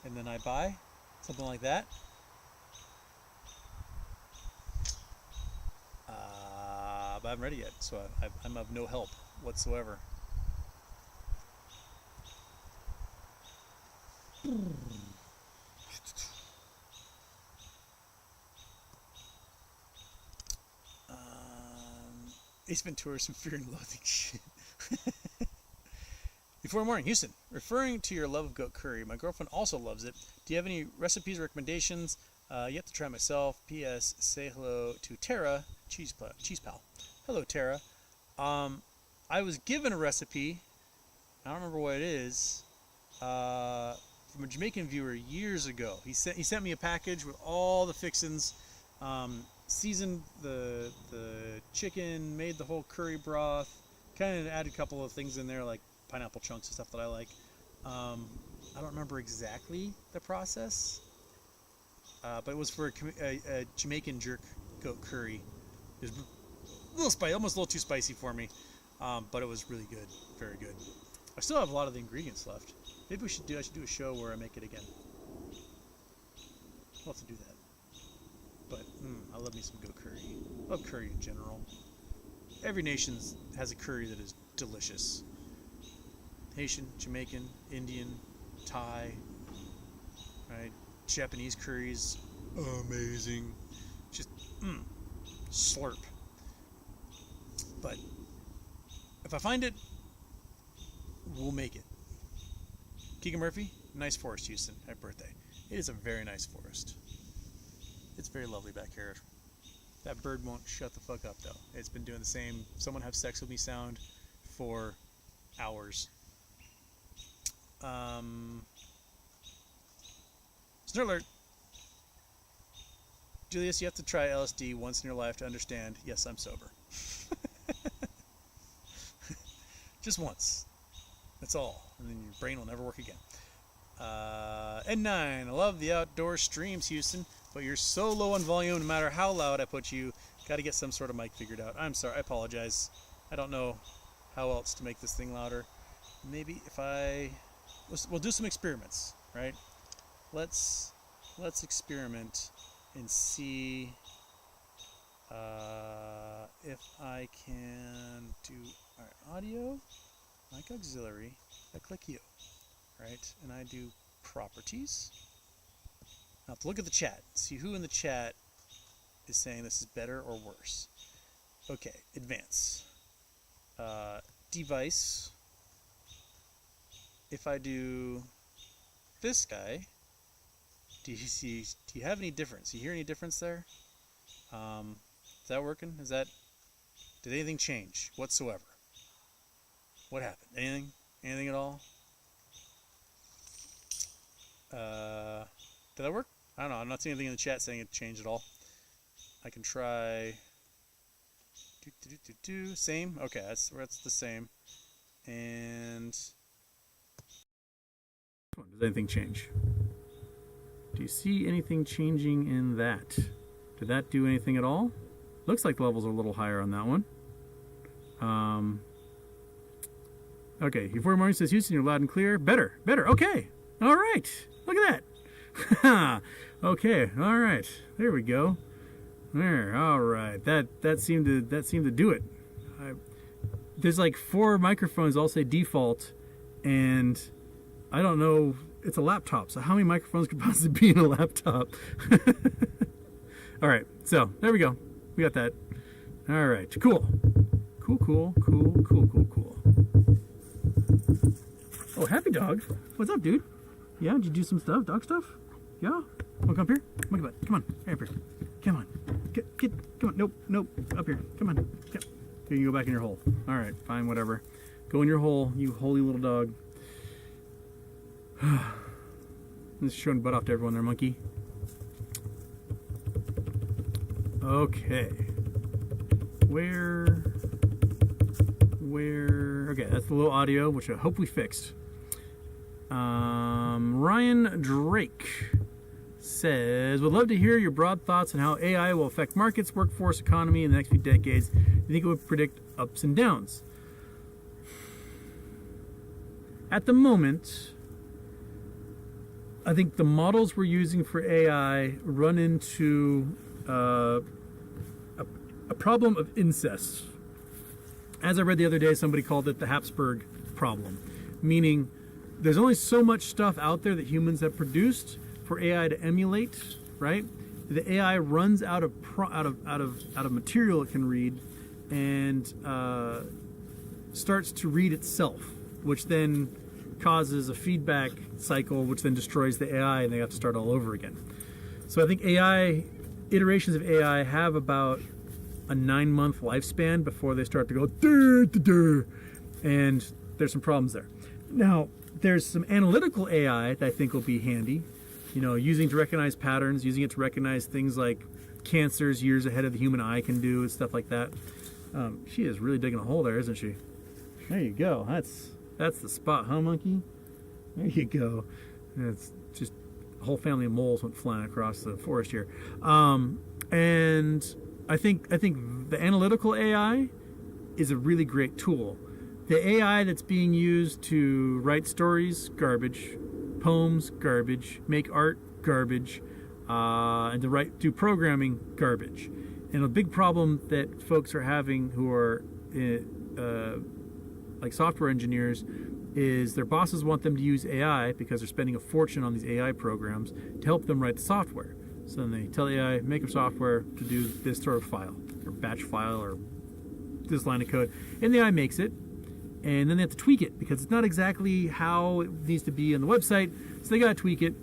and then I buy, something like that. But I haven't read it yet, so I'm of no help whatsoever. Ace Ventura, some fear and loathing shit. Before morning, Houston. Referring to your love of goat curry, my girlfriend also loves it. Do you have any recipes or recommendations? Yet to try myself. P.S. Say hello to Tara, Cheese Pal. Hello, Tara. I was given a recipe. I don't remember what it is. From a Jamaican viewer years ago. He sent me a package with all the fixins. Seasoned the chicken, made the whole curry broth, kind of added a couple of things in there like pineapple chunks and stuff that I like. I don't remember exactly the process, but it was for a Jamaican jerk goat curry. It was a little spicy, almost a little too spicy for me, but it was really good, very good. I still have a lot of the ingredients left. Maybe I should do a show where I make it again. We'll have to do that. But I love me some goat curry. I love curry in general. Every nation has a curry that is delicious. Haitian, Jamaican, Indian, Thai, right? Japanese curries, amazing. Just slurp. But if I find it, we'll make it. Keegan Murphy, nice forest, Houston. Happy birthday. It is a very nice forest. It's very lovely back here. That bird won't shut the fuck up, though. It's been doing the same "someone have sex with me" sound for hours. Snort alert. Julius, you have to try LSD once in your life to understand. Yes, I'm sober. Just once. That's all. And then your brain will never work again. N9. I love the outdoor streams, Houston. But you're so low on volume, no matter how loud I put you. Got to get some sort of mic figured out. I'm sorry, I apologize. I don't know how else to make this thing louder. Maybe if we'll do some experiments, right? Let's experiment and see if I can do audio, mic auxiliary. I click you, right? And I do properties. Now, to look at the chat, see who in the chat is saying this is better or worse. Okay, advance. Device. If I do this guy, do you have any difference? You hear any difference there? Is that working? Did anything change whatsoever? What happened? Anything? Anything at all? Did that work? I don't know. I'm not seeing anything in the chat saying it changed at all. I can try. Same. Okay, that's the same. And does anything change? Do you see anything changing in that? Did that do anything at all? Looks like the levels are a little higher on that one. Okay, before morning says Houston, you're loud and clear. Better. Okay. All right. Look at that. Okay, all right, there we go. There, all right. That seemed to do it. There's like 4 microphones all say default, and I don't know. It's a laptop, so how many microphones could possibly be in a laptop? All right, so there we go. We got that. All right, cool. Cool. Oh, Happy Dog. What's up, dude? Yeah, did you do some stuff? Dog stuff? Yeah? Wanna come up here? Come on. Hey, up here. Come on. Come on. Nope. Up here. Come on. Here, you go back in your hole. Alright, fine, whatever. Go in your hole, you holy little dog. Just showing butt off to everyone there, monkey. Okay. Where? Okay, that's the little audio, which I hope we fixed. Ryan Drake says, would love to hear your broad thoughts on how AI will affect markets, workforce, economy in the next few decades. Do you think it would predict ups and downs? At the moment, I think the models we're using for AI run into a problem of incest. As I read the other day, somebody called it the Habsburg problem, meaning there's only so much stuff out there that humans have produced for AI to emulate, right? The AI runs out of material it can read, and starts to read itself, which then causes a feedback cycle, which then destroys the AI, and they have to start all over again. So I think iterations of AI have about a 9-month lifespan before they start to go and there's some problems there. Now, there's some analytical AI that I think will be handy, using to recognize patterns, using it to recognize things like cancers years ahead of the human eye can do, and stuff like that. She is really digging a hole there, isn't she? There you go. That's the spot, huh, monkey? There you go. It's just a whole family of moles went flying across the forest here. And I think the analytical AI is a really great tool. The AI that's being used to write stories, garbage. Poems, garbage. Make art, garbage. And to do programming, garbage. And a big problem that folks are having who are like software engineers is their bosses want them to use AI because they're spending a fortune on these AI programs to help them write the software. So then they tell AI, make a software to do this sort of file, or batch file, or this line of code. And the AI makes it, and then they have to tweak it because it's not exactly how it needs to be on the website, so they got to tweak it.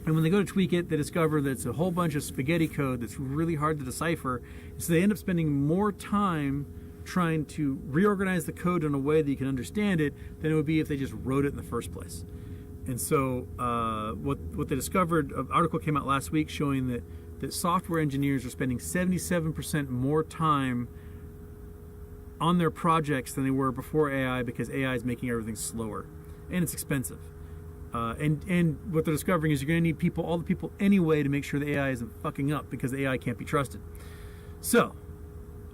And when they go to tweak it, they discover that it's a whole bunch of spaghetti code that's really hard to decipher, so they end up spending more time trying to reorganize the code in a way that you can understand it than it would be if they just wrote it in the first place. And so what they discovered, an article came out last week showing that software engineers are spending 77% more time on their projects than they were before AI because AI is making everything slower. And it's expensive. And what they're discovering is you're going to need all the people anyway to make sure the AI isn't fucking up because the AI can't be trusted. So,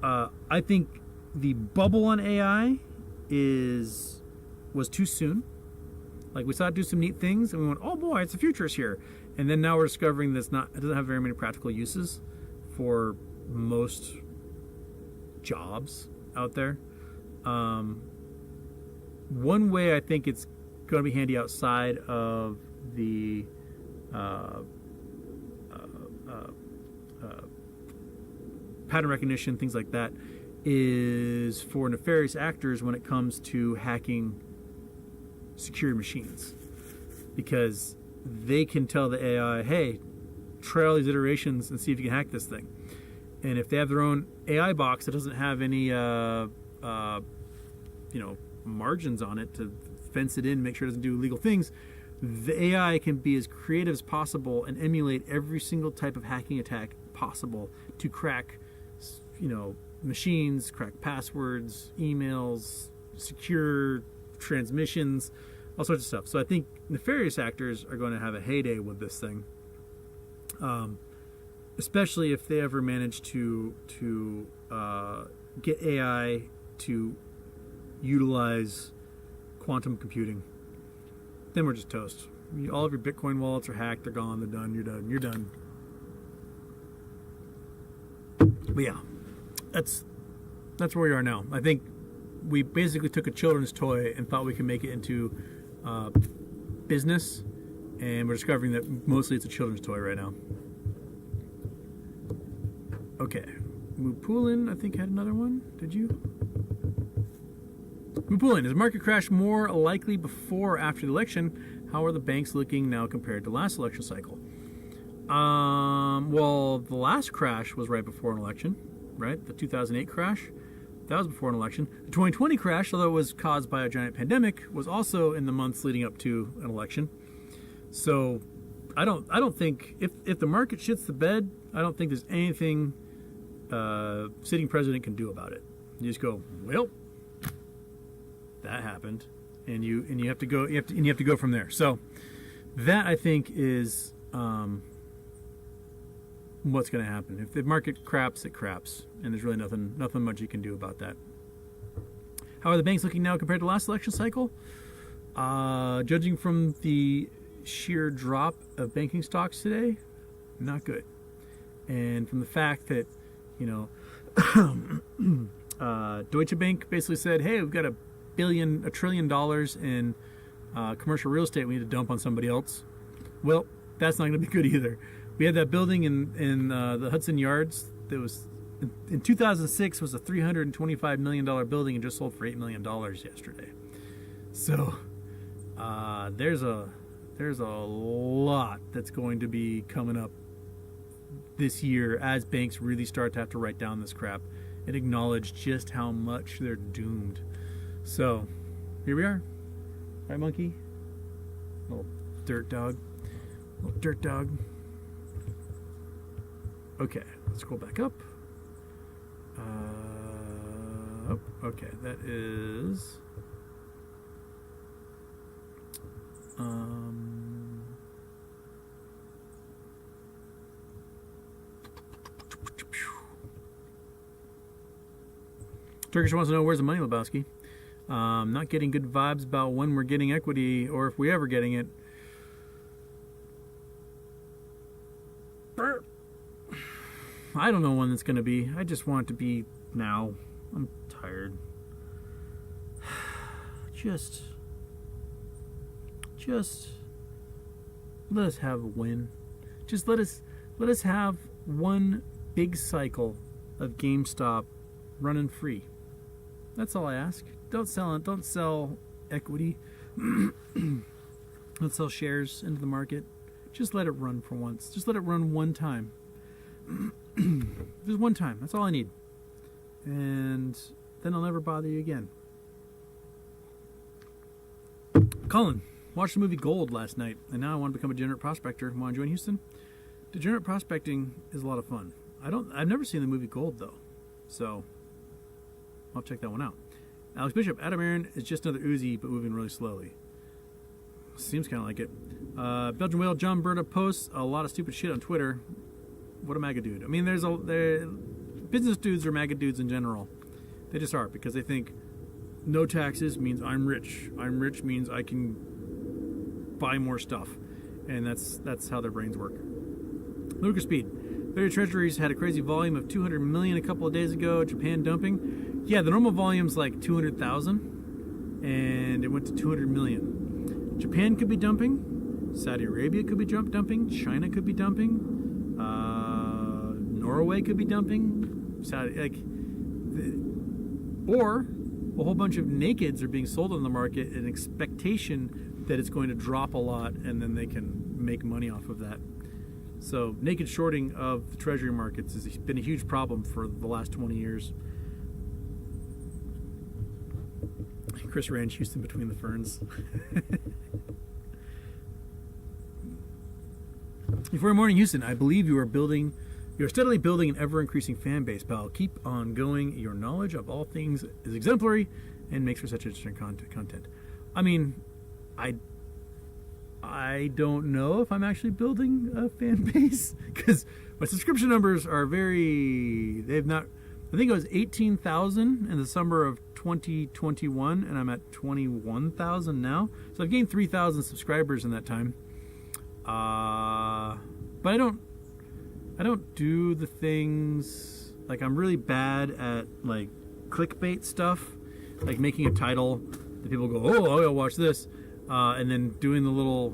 I think the bubble on AI was too soon. Like, we saw it do some neat things, and we went, oh boy, it's the future is here. And then now we're discovering that it doesn't have very many practical uses for most jobs out there. One way I think it's going to be handy outside of the pattern recognition, things like that, is for nefarious actors when it comes to hacking secure machines, because they can tell the AI, hey, try all these iterations and see if you can hack this thing. And if they have their own AI box that doesn't have any margins on it to fence it in, make sure it doesn't do illegal things, the AI can be as creative as possible and emulate every single type of hacking attack possible to crack machines, crack passwords, emails, secure transmissions, all sorts of stuff. So I think nefarious actors are going to have a heyday with this thing, especially if they ever manage to get AI to utilize quantum computing. Then we're just toast. All of your Bitcoin wallets are hacked, they're gone, they're done, you're done. But yeah, that's where we are now. I think we basically took a children's toy and thought we could make it into business, and we're discovering that mostly it's a children's toy right now. Okay, Mupulin, I think, had another one. Did you? Mupulin, is a market crash more likely before or after the election? How are the banks looking now compared to last election cycle? Well, the last crash was right before an election, right? The 2008 crash, that was before an election. The 2020 crash, although it was caused by a giant pandemic, was also in the months leading up to an election. So I don't think if the market shits the bed, I don't think there's anything sitting president can do about it. You just go, well, that happened, and you have to go from there. So that, I think, is what's going to happen. If the market craps, it craps, and there's really nothing much you can do about that. How are the banks looking now compared to last election cycle? Judging from the sheer drop of banking stocks today, not good. And from the fact that, Deutsche Bank basically said, hey, we've got $1 trillion in commercial real estate we need to dump on somebody else. Well, that's not going to be good either. We had that building in the Hudson Yards that was in 2006 was a $325 million building and just sold for $8 million yesterday. So there's a lot that's going to be coming up this year as banks really start to have to write down this crap and acknowledge just how much they're doomed. So here we are, right, monkey? Little dirt dog. Little dirt dog. Okay, let's scroll back up. Okay, that is Turkish wants to know, where's the money, Lebowski? Not getting good vibes about when we're getting equity or if we ever getting it. I don't know when it's going to be. I just want it to be now. I'm tired. Just let us have a win. Just let us have one big cycle of GameStop running free. That's all I ask. Don't sell equity. Don't sell shares into the market. Just let it run for once. Just let it run one time. Just one time. That's all I need. And then I'll never bother you again. Colin, watched the movie Gold last night, and now I want to become a degenerate prospector. Want to join Houston? Degenerate prospecting is a lot of fun. I've never seen the movie Gold though, so I'll check that one out. Alex Bishop, Adam Aaron is just another Uzi, but moving really slowly. Seems kind of like it. Belgian Whale John Berta posts a lot of stupid shit on Twitter. What a MAGA dude. I mean, business dudes are MAGA dudes in general. They just are, because they think no taxes means I'm rich. I'm rich means I can buy more stuff. And that's how their brains work. Lucas Speed. Federal Treasuries had a crazy volume of 200 million a couple of days ago. Japan dumping. Yeah, the normal volume's like 200,000. And it went to 200 million. Japan could be dumping. Saudi Arabia could be dumping. China could be dumping. Norway could be dumping. Or a whole bunch of nakeds are being sold on the market in expectation that it's going to drop a lot and then they can make money off of that. So naked shorting of the treasury markets has been a huge problem for the last 20 years. Chris Ranch, Houston between the ferns. Before morning, Houston, I believe you are steadily building an ever-increasing fan base, pal. Keep on going. Your knowledge of all things is exemplary and makes for such interesting content. I mean, I don't know if I'm actually building a fan base, because my subscription numbers are I think it was 18,000 in the summer of 2021, and I'm at 21,000 now. So I've gained 3,000 subscribers in that time. But I don't do the things, like, I'm really bad at like clickbait stuff, like making a title that people go, oh, I'll go watch this, and then doing the little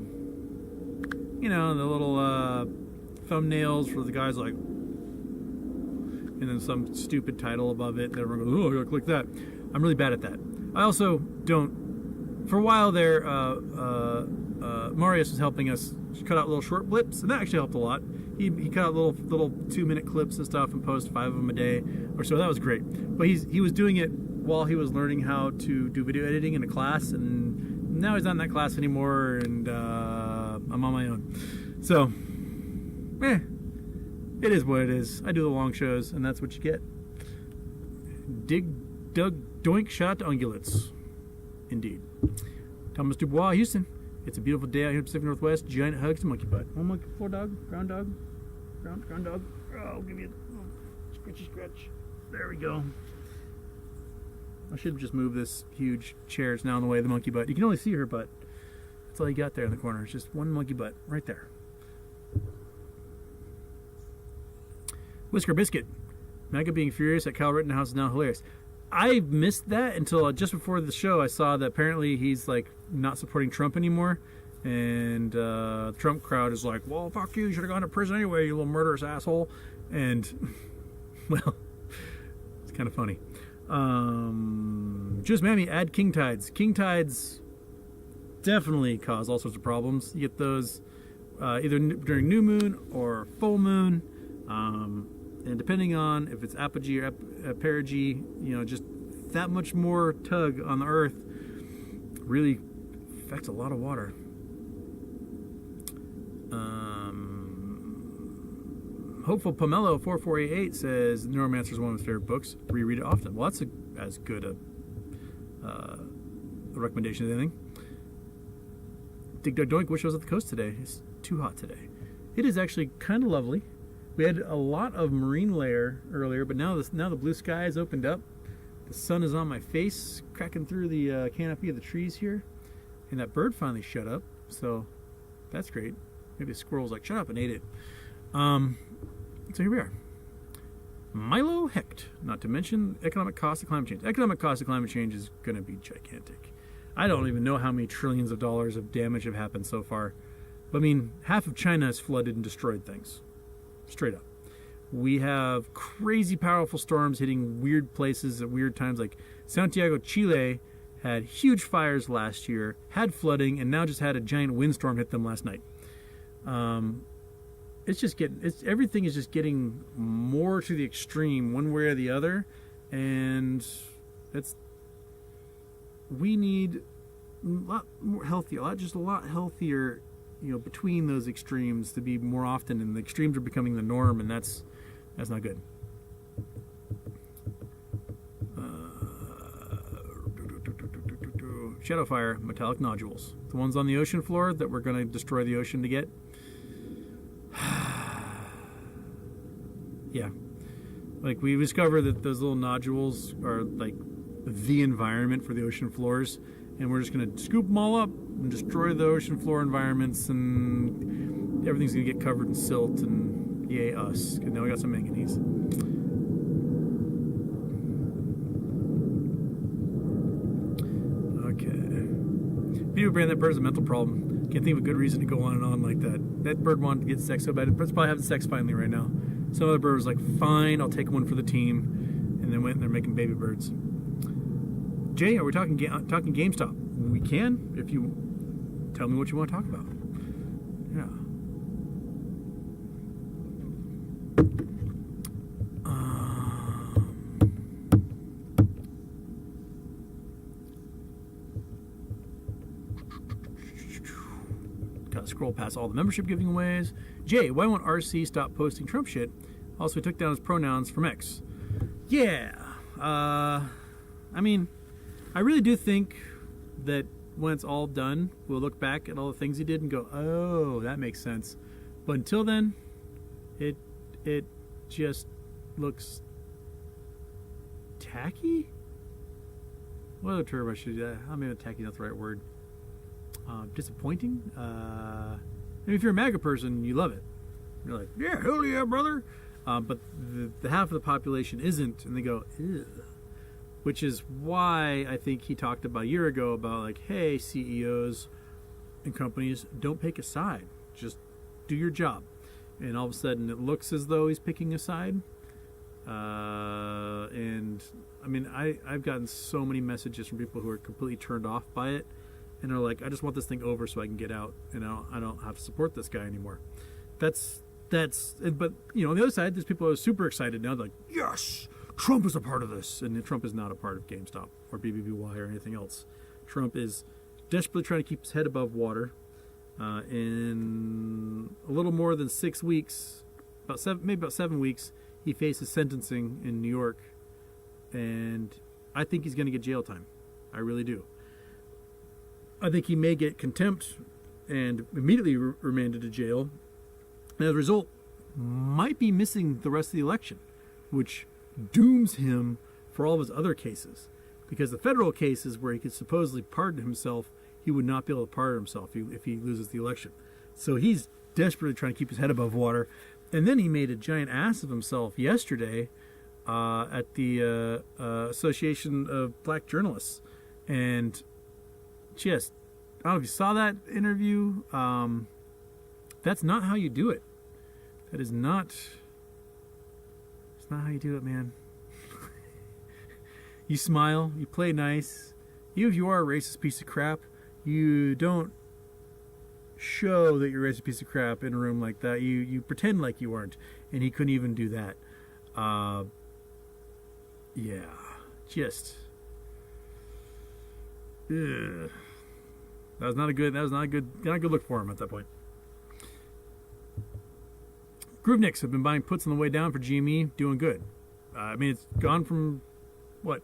thumbnails for the guys like, and then some stupid title above it. And everyone goes, oh, I gotta click that. I'm really bad at that. I also don't. For a while there, Marius was helping us cut out little short blips, and that actually helped a lot. He cut out little 2-minute clips and stuff and post 5 of them a day or so. That was great. But he was doing it while he was learning how to do video editing in a class, and now he's not in that class anymore, and I'm on my own. So, it is what it is. I do the long shows, and that's what you get. Doug Doink, shout out to ungulates. Indeed. Thomas Dubois, Houston. It's a beautiful day out here in the Pacific Northwest. Giant hugs to monkey butt. Oh, monkey, floor dog, ground dog, ground dog. Oh, I'll give you a scratchy scratch. There we go. I should have just moved this huge chair. It's now in the way of the monkey butt. You can only see her butt. That's all you got there in the corner. It's just one monkey butt right there. Whisker Biscuit. MAGA being furious at Kyle Rittenhouse is now hilarious. I missed that until just before the show. I saw that apparently he's like not supporting Trump anymore, and the Trump crowd is like, "Well, fuck you! You should have gone to prison anyway, you little murderous asshole." And well, it's kind of funny. Just Mammy, add king tides. King tides definitely cause all sorts of problems. You get those either during new moon or full moon. And depending on if it's apogee or perigee, just that much more tug on the earth really affects a lot of water. Hopeful Pomelo 4488 says Neuromancer is one of his favorite books. Reread it often. Well, that's as good a recommendation as anything. Dig Dug Doink, wish I was at the coast today. It's too hot today. It is actually kind of lovely. We had a lot of marine layer earlier, but now the blue sky has opened up. The sun is on my face, cracking through the canopy of the trees here. And that bird finally shut up, so that's great. Maybe a squirrel's like, shut up, and ate it. So here we are. Milo Hecht, not to mention economic cost of climate change. Economic cost of climate change is going to be gigantic. I don't even know how many trillions of dollars of damage have happened so far. But I mean, half of China has flooded and destroyed things. Straight up. We have crazy powerful storms hitting weird places at weird times. Like Santiago, Chile had huge fires last year, had flooding, and now just had a giant windstorm hit them last night. Everything is just getting more to the extreme one way or the other, and we need a lot healthier between those extremes to be more often, and the extremes are becoming the norm, and that's not good. Shadowfire, metallic nodules. The ones on the ocean floor that we're going to destroy the ocean to get. Yeah. Like, we discovered that those little nodules are like the environment for the ocean floors, and we're just going to scoop them all up and destroy the ocean floor environments, and everything's going to get covered in silt, and yay us. And now we got some manganese. Okay. People brand that bird is a mental problem. Can't think of a good reason to go on and on like that. That bird wanted to get sex so bad. It's probably having sex finally right now. Some other bird was like, fine, I'll take one for the team. And then went and they're making baby birds. Jay, are we talking GameStop? We can, if you tell me what you want to talk about. Yeah. Gotta scroll past all the membership giving aways. Jay, why won't RC stop posting Trump shit? Also, he took down his pronouns from X. Yeah. I mean, I really do think that when it's all done, we'll look back at all the things he did and go, oh, that makes sense. But until then, it just looks tacky? What other term I should use? I mean, tacky, not the right word. Disappointing? I mean, if you're a MAGA person, you love it. You're like, yeah, hell yeah, brother. But the half of the population isn't, and they go, ew. Which is why I think he talked about a year ago about like, hey, CEOs and companies, don't pick a side. Just do your job. And all of a sudden it looks as though he's picking a side. And I mean, I've gotten so many messages from people who are completely turned off by it, and are like, I just want this thing over so I can get out, and I don't have to support this guy anymore. But you know, on the other side, there's people who are super excited now. They're like, yes, Trump is a part of this, and Trump is not a part of GameStop or BBBY or anything else. Trump is desperately trying to keep his head above water. In a little more than 6 weeks, maybe about 7 weeks, he faces sentencing in New York, and I think he's going to get jail time. I really do. I think he may get contempt and immediately remanded to jail, and as a result, might be missing the rest of the election, which dooms him for all of his other cases. Because the federal cases where he could supposedly pardon himself, he would not be able to pardon himself if he loses the election. So he's desperately trying to keep his head above water. And then he made a giant ass of himself yesterday at the Association of Black Journalists. And just, I don't know if you saw that interview. That's not how you do it. It's not how you do it, man. You smile, you play nice. Even if you are a racist piece of crap, you don't show that you're a racist piece of crap in a room like that. You pretend like you aren't, and he couldn't even do that. Yeah, just ugh. That was not a good look for him at that point. Groovenicks have been buying puts on the way down for GME, doing good. I mean, it's gone from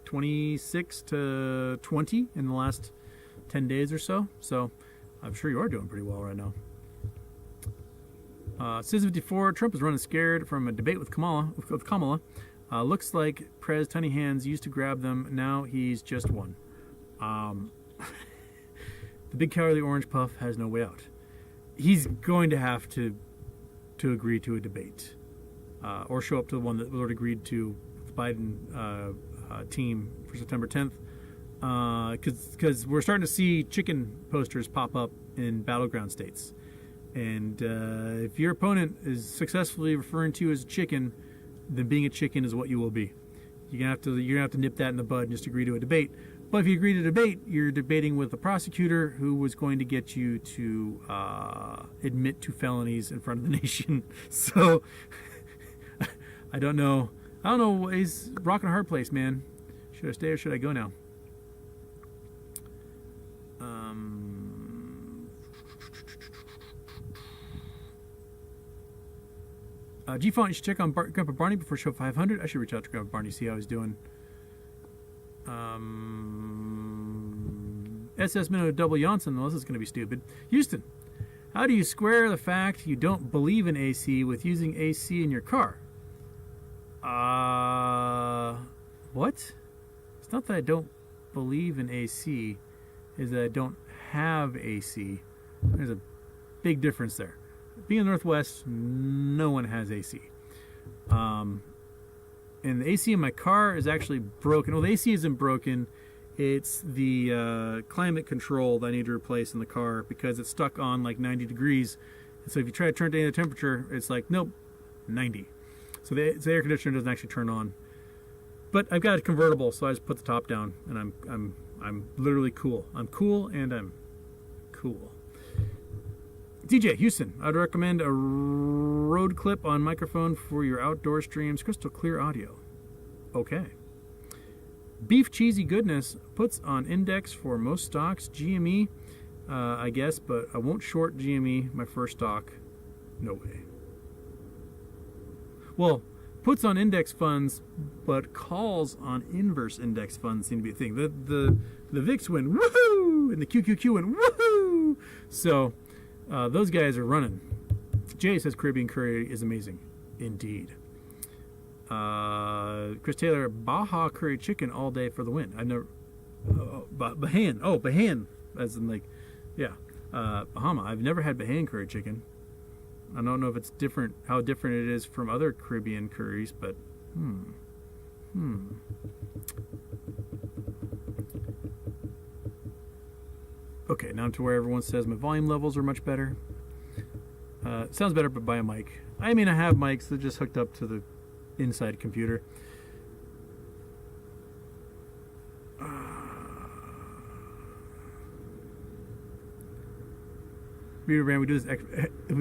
26 to 20 in the last 10 days or so. So I'm sure you are doing pretty well right now. Citizen 54, Trump is running scared from a debate with Kamala. Looks like Prez Tiny Hands used to grab them. Now he's just won. The big cowardly orange puff has no way out. He's going to have to agree to a debate, or show up to the one that was already agreed to with the Biden team for September 10th, because we're starting to see chicken posters pop up in battleground states, and if your opponent is successfully referring to you as a chicken, then being a chicken is what you will be. You're gonna have to nip that in the bud and just agree to a debate. But if you agree to debate, you're debating with a prosecutor who was going to get you to admit to felonies in front of the nation. So I don't know. He's rocking a hard place, man. Should I stay or should I go now? G-Font, you should check on Grandpa Barney before show 500. I should reach out to Grandpa Barney, see how he's doing. SS Minnow Double Janssen, well, this is going to be stupid. Houston, how do you square the fact you don't believe in AC with using AC in your car? What? It's not that I don't believe in AC, it's that I don't have AC. There's a big difference there. Being in the Northwest, no one has AC. And the AC in my car is actually broken. Well, the AC isn't broken. It's the climate control that I need to replace in the car because it's stuck on like 90 degrees. And so if you try to turn it to any other temperature, it's like, nope, 90. So the air conditioner doesn't actually turn on. But I've got a convertible, so I just put the top down, and I'm literally cool. I'm cool, and I'm cool. DJ Houston, I'd recommend a Rode clip on microphone for your outdoor streams. Crystal clear audio. Okay. Beef Cheesy Goodness puts on index for most stocks. GME, I guess, but I won't short GME, my first stock. No way. Well, puts on index funds, but calls on inverse index funds seem to be a thing. The VIX went woohoo, and the QQQ went woohoo. So those guys are running. Jay says Caribbean curry is amazing. Indeed. Chris Taylor, Baja curry chicken all day for the win. I've never... Bahan. Oh, Bahan. As in like... Yeah. Bahama. I've never had Bahan curry chicken. I don't know if it's different, how different it is from other Caribbean curries, but... Okay, now to where everyone says my volume levels are much better. Sounds better, but by a mic. I mean, I have mics that just hooked up to the inside a computer. Reader Brand, we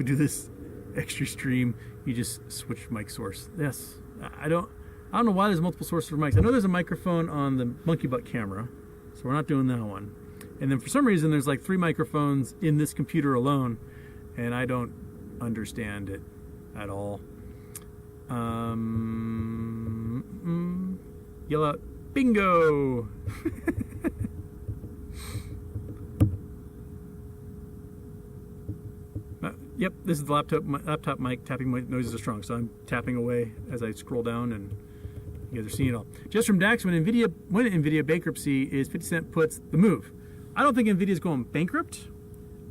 do this extra stream. You just switch mic source. Yes, I don't know why there's multiple sources for mics. I know there's a microphone on the monkey butt camera, so we're not doing that one. And then for some reason, there's like 3 microphones in this computer alone, and I don't understand it at all. Yell out, bingo! Yep, this is the laptop mic. Tapping noises are strong, so I'm tapping away as I scroll down, and you guys are seeing it all. Just from Dax, when Nvidia bankruptcy is 50 Cent puts the move. I don't think Nvidia's going bankrupt.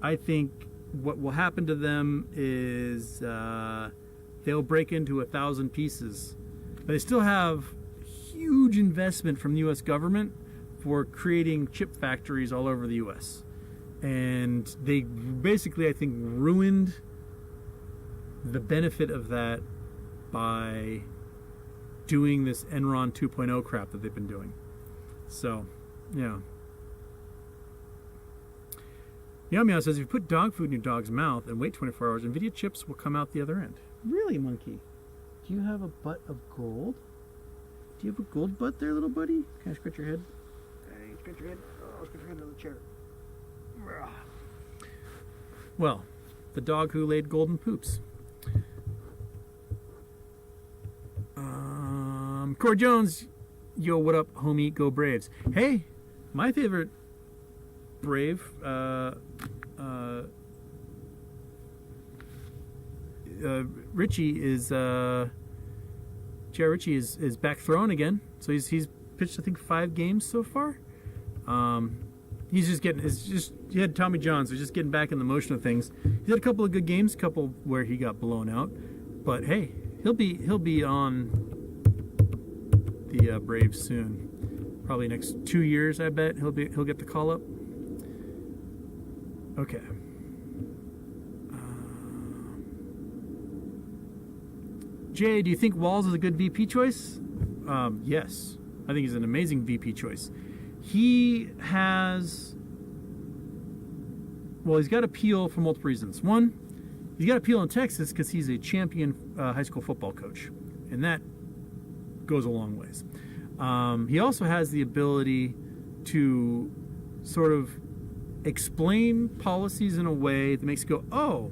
I think what will happen to them is they'll break into 1,000 pieces. But they still have huge investment from the U.S. government for creating chip factories all over the U.S. And they basically, I think, ruined the benefit of that by doing this Enron 2.0 crap that they've been doing. So, yeah. Meow says, if you put dog food in your dog's mouth and wait 24 hours, Nvidia chips will come out the other end. Really, monkey? Do you have a butt of gold? Do you have a gold butt there, little buddy? Can I scratch your head? Hey, scratch your head. Oh, scratch your head on the chair. Well, the dog who laid golden poops. Corey Jones, yo, what up, homie? Go Braves. Hey, my favorite Brave, Richie is J.R. Richie is back throwing again. So he's pitched, I think, 5 games so far. He's just getting, he had Tommy John, so he's just getting back in the motion of things. He's had a couple of good games, a couple where he got blown out, but hey, he'll be on the Braves soon. Probably next 2 years, I bet he'll get the call up. Okay. Jay, do you think Walls is a good VP choice? Yes, I think he's an amazing VP choice. He's got appeal for multiple reasons. One, he's got appeal in Texas because he's a champion high school football coach, and that goes a long ways. He also has the ability to sort of explain policies in a way that makes you go, oh,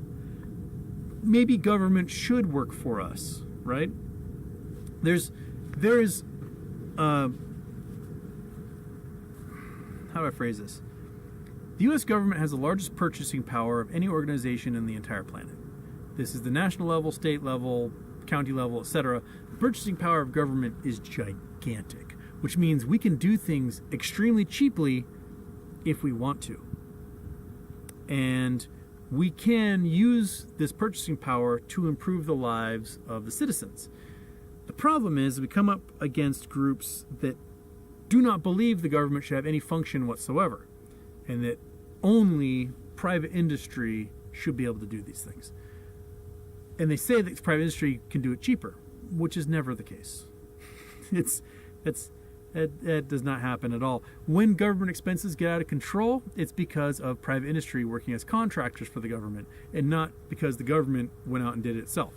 maybe government should work for us, right? There is how do I phrase this? The U.S. government has the largest purchasing power of any organization in the entire planet. This is the national level, state level, county level, etc. The purchasing power of government is gigantic, which means we can do things extremely cheaply if we want to. And we can use this purchasing power to improve the lives of the citizens. The problem is we come up against groups that do not believe the government should have any function whatsoever, and that only private industry should be able to do these things. And they say that private industry can do it cheaper, which is never the case. That does not happen at all. When government expenses get out of control, it's because of private industry working as contractors for the government, and not because the government went out and did it itself.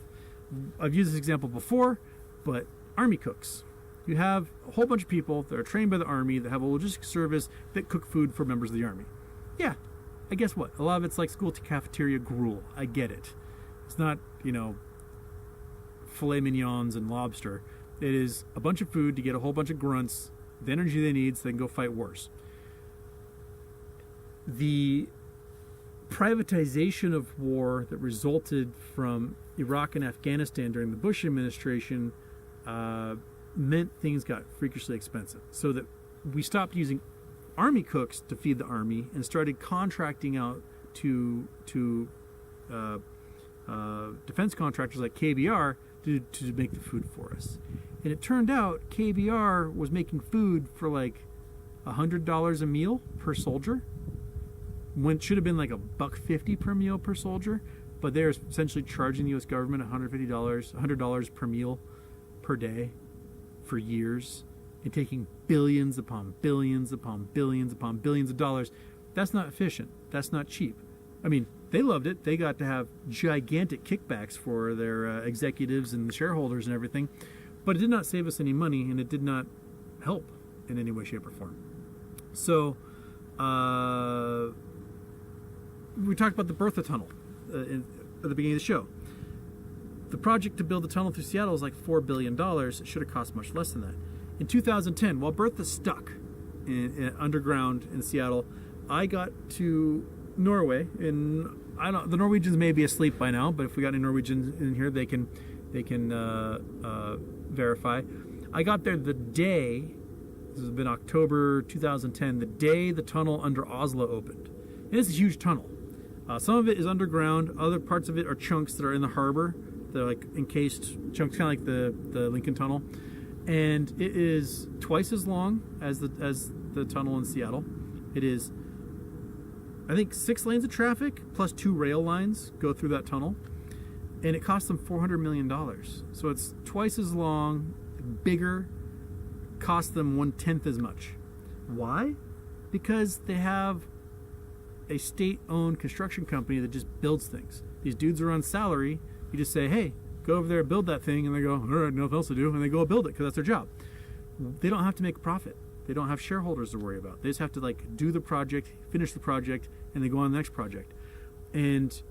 I've used this example before, but Army cooks. You have a whole bunch of people that are trained by the Army that have a logistics service that cook food for members of the Army. Yeah, I guess what? A lot of it's like school cafeteria gruel. I get it. It's not, filet mignons and lobster. It is a bunch of food to get a whole bunch of grunts, the energy they need so they can go fight wars. The privatization of war that resulted from Iraq and Afghanistan during the Bush administration meant things got freakishly expensive, so that we stopped using Army cooks to feed the Army and started contracting out to defense contractors like KBR to make the food for us. And it turned out KBR was making food for like $100 a meal per soldier, when it should have been like $1.50 per meal per soldier, but they're essentially charging the U.S. government $100 per meal per day for years and taking billions upon billions upon billions upon billions of dollars. That's not efficient. That's not cheap. I mean, they loved it. They got to have gigantic kickbacks for their executives and shareholders and everything, but it did not save us any money, and it did not help in any way, shape, or form. So we talked about the Bertha tunnel at the beginning of the show. The project to build the tunnel through Seattle is like $4 billion. It should have cost much less than that. In 2010, while Bertha stuck underground in Seattle, I got to Norway, and the Norwegians may be asleep by now, but if we got any Norwegians in here, they can verify. I got there the day, this has been October 2010, the day the tunnel under Oslo opened. And it's a huge tunnel. Some of it is underground, other parts of it are chunks that are in the harbor. They're like encased chunks, kind of like the Lincoln Tunnel. And it is twice as long as the tunnel in Seattle. It is, I think, 6 lanes of traffic plus 2 rail lines go through that tunnel. And it cost them $400 million. So it's twice as long, bigger, cost them 1/10 as much. Why? Because they have a state-owned construction company that just builds things. These dudes are on salary. You just say, hey, go over there and build that thing. And they go, all right, nothing else to do. And they go build it because that's their job. They don't have to make a profit. They don't have shareholders to worry about. They just have to do the project, finish the project, and they go on the next project. And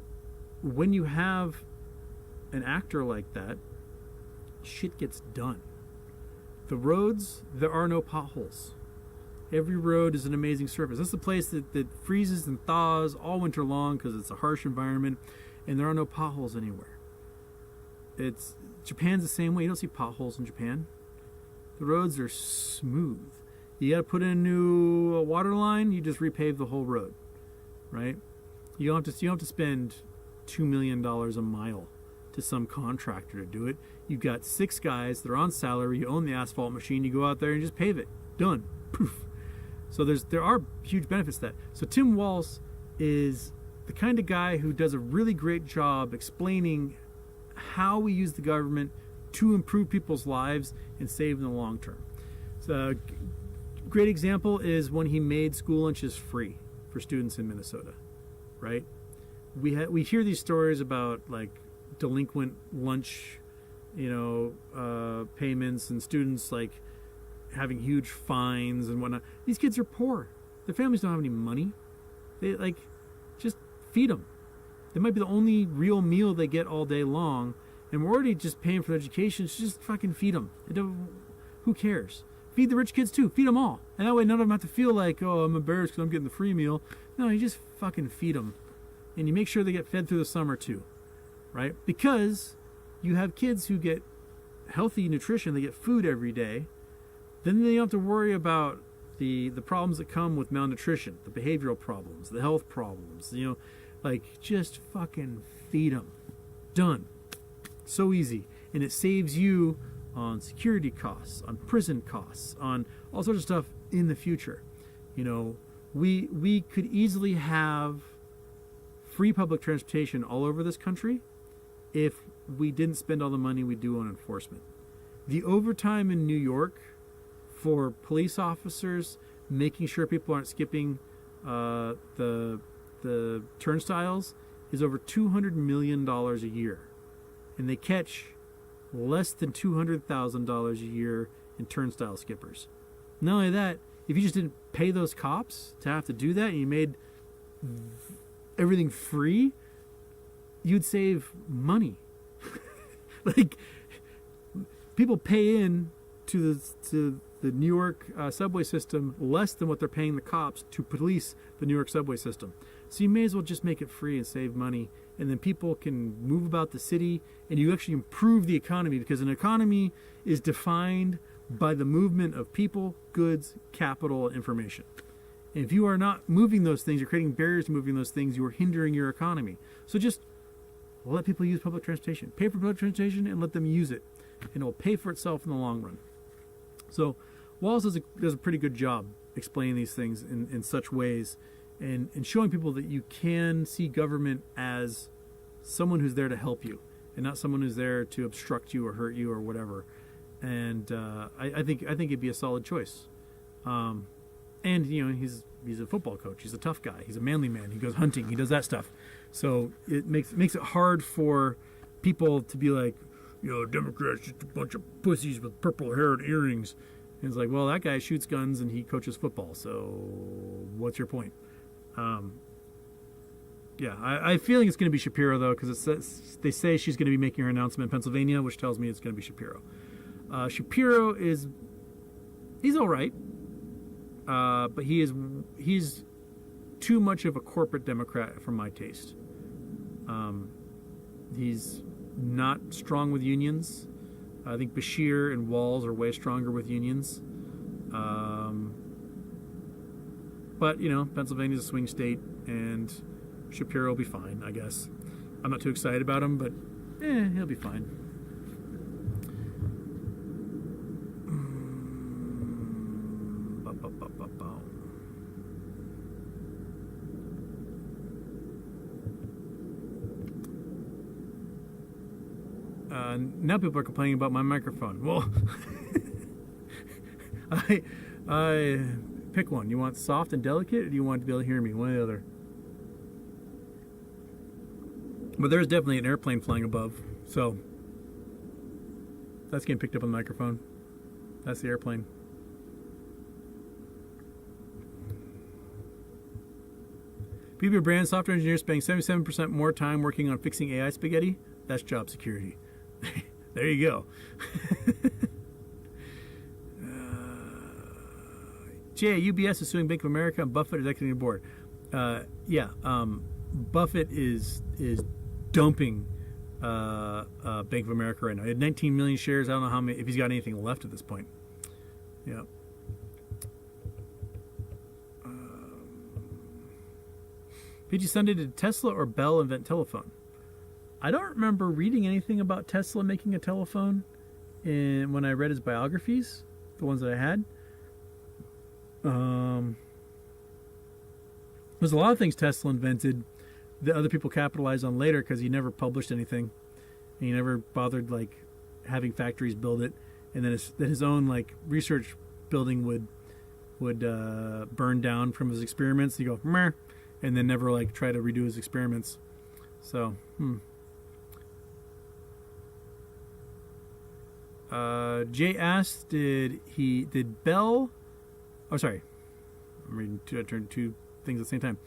when you have an actor like that, shit gets done. The roads, there are no potholes. Every road is an amazing surface. This is a place that freezes and thaws all winter long because it's a harsh environment, and there are no potholes anywhere. Japan's the same way. You don't see potholes in Japan. The roads are smooth. You got to put in a new water line, you just repave the whole road, right? You don't have to spend $2 million a mile to some contractor to do it. You've got 6 guys that are on salary. You own the asphalt machine. You go out there and just pave it. Done. Poof. So there are huge benefits to that. So Tim Walz is the kind of guy who does a really great job explaining how we use the government to improve people's lives and save in the long term. So a great example is when he made school lunches free for students in Minnesota, right? We hear these stories about delinquent lunch, payments, and students having huge fines and whatnot. These kids are poor. Their families don't have any money. They just feed them. They might be the only real meal they get all day long, and we're already just paying for their education. So just fucking feed them. Who cares? Feed the rich kids too. Feed them all, and that way none of them have to feel like, oh, I'm embarrassed because I'm getting the free meal. No, you just fucking feed them, and you make sure they get fed through the summer too, right? Because you have kids who get healthy nutrition, they get food every day. Then they don't have to worry about the problems that come with malnutrition, the behavioral problems, the health problems. Just fucking feed them. Done. So easy. And it saves you on security costs, on prison costs, on all sorts of stuff in the future. We could easily have free public transportation all over this country if we didn't spend all the money we do on enforcement. The overtime in New York for police officers making sure people aren't skipping the turnstiles is over $200 million a year, and they catch less than $200,000 a year in turnstile skippers. Not only that, if you just didn't pay those cops to have to do that and you made everything free, you'd save money. People pay in to the New York subway system less than what they're paying the cops to police the New York subway system. So you may as well just make it free and save money, and then people can move about the city, and you actually improve the economy, because an economy is defined by the movement of people, goods, capital, and information. And if you are not moving those things, you're creating barriers to moving those things, you are hindering your economy. So just let people use public transportation. Pay for public transportation and let them use it, and it will pay for itself in the long run. So Walz does a pretty good job explaining these things in such ways, and showing people that you can see government as someone who's there to help you and not someone who's there to obstruct you or hurt you or whatever. and I think it'd be a solid choice. And he's a football coach. He's a tough guy. He's a manly man. He goes hunting. He does that stuff. So it makes it hard for people to be like, Democrats just a bunch of pussies with purple hair and earrings. And it's like, well, that guy shoots guns and he coaches football. So what's your point? I feeling it's going to be Shapiro though, because they say she's going to be making her announcement in Pennsylvania, which tells me it's going to be Shapiro. Shapiro he's all right, but he's too much of a corporate Democrat for my taste. He's not strong with unions. I think Bashir and Walz are way stronger with unions. But Pennsylvania's a swing state, and Shapiro will be fine, I guess. I'm not too excited about him, but he'll be fine. Now people are complaining about my microphone. Well, I pick one. You want soft and delicate, or do you want to be able to hear me? One or the other. But there's definitely an airplane flying above, so that's getting picked up on the microphone. That's the airplane. PB Brand software engineers spending 77% more time working on fixing AI spaghetti. That's job security. There you go. UBS is suing Bank of America, and Buffett is exiting the board. Buffett is dumping Bank of America right now. He had 19 million shares. I don't know how many, if he's got anything left at this point. Yeah. PG Sunday, did Tesla or Bell invent telephone? I don't remember reading anything about Tesla making a telephone when I read his biographies, the ones that I had. There's a lot of things Tesla invented that other people capitalized on later because he never published anything. And he never bothered having factories build it, and then his own research building would burn down from his experiments. He'd go meh, and then never try to redo his experiments. So Jay asked, did Bell? Oh, sorry, I'm reading two things at the same time.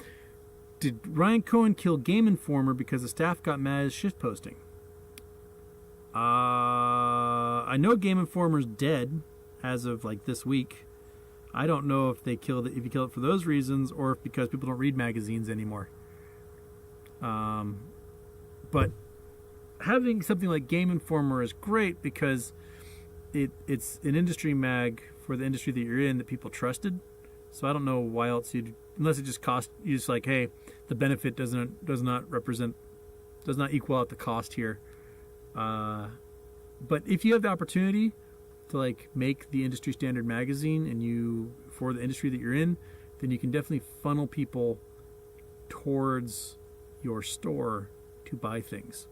Did Ryan Cohen kill Game Informer because the staff got mad at his shift posting? I know Game Informer's dead as of this week. I don't know if he killed it for those reasons or if because people don't read magazines anymore. But having something like Game Informer is great because it's an industry mag for the industry that you're in that people trusted. So I don't know why else unless it just cost you just hey, the benefit does not equal out the cost here. But if you have the opportunity to make the industry standard magazine and for the industry that you're in, then you can definitely funnel people towards your store to buy things.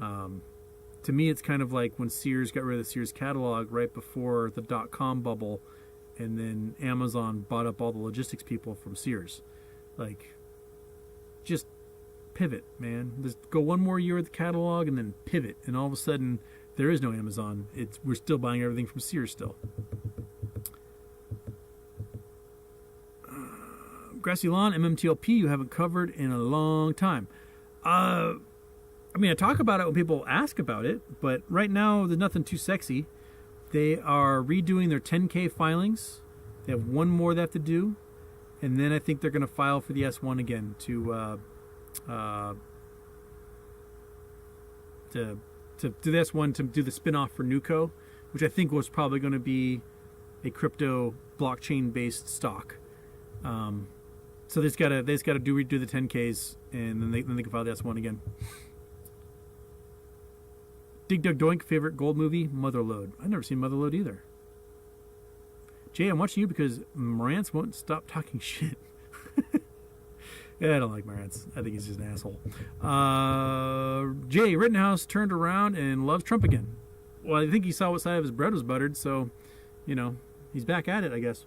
To me, it's kind of like when Sears got rid of the Sears catalog right before the .com bubble, and then Amazon bought up all the logistics people from Sears. Just pivot, man. Just go one more year with the catalog and then pivot, and all of a sudden there is no Amazon. We're still buying everything from Sears still. Grassy Lawn, MMTLP, you haven't covered in a long time. I talk about it when people ask about it, but right now there's nothing too sexy. They are redoing their 10K filings. They have one more they have to do, and then I think they're going to file for the S1 again to do the S1 to do the spinoff for Nuco, which I think was probably going to be a crypto blockchain based stock. So they just got to redo the 10Ks, and then they can file the S1 again. Dig Dug Doink, favorite gold movie? Motherlode. I've never seen Motherlode either. Jay, I'm watching you because Marantz won't stop talking shit. Yeah, I don't like Marantz. I think he's just an asshole. Jay, Rittenhouse turned around and loves Trump again. Well, I think he saw what side of his bread was buttered, so, you know, he's back at it, I guess.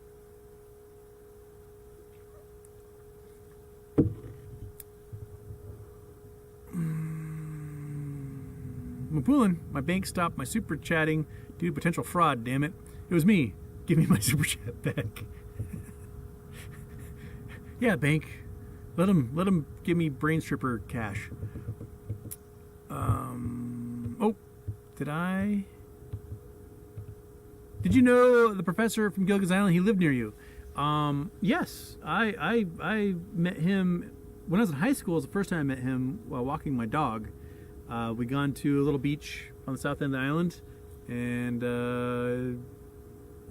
Mapulin, my bank stopped my super chatting due to potential fraud, damn it. It was me. Give me my super chat back. Yeah, bank. Let him give me brain stripper cash. Oh, did you know the professor from Gilligan's Island? He lived near you. Yes, I met him when I was in high school. It was the first time I met him while walking my dog. We gone to a little beach on the south end of the island, and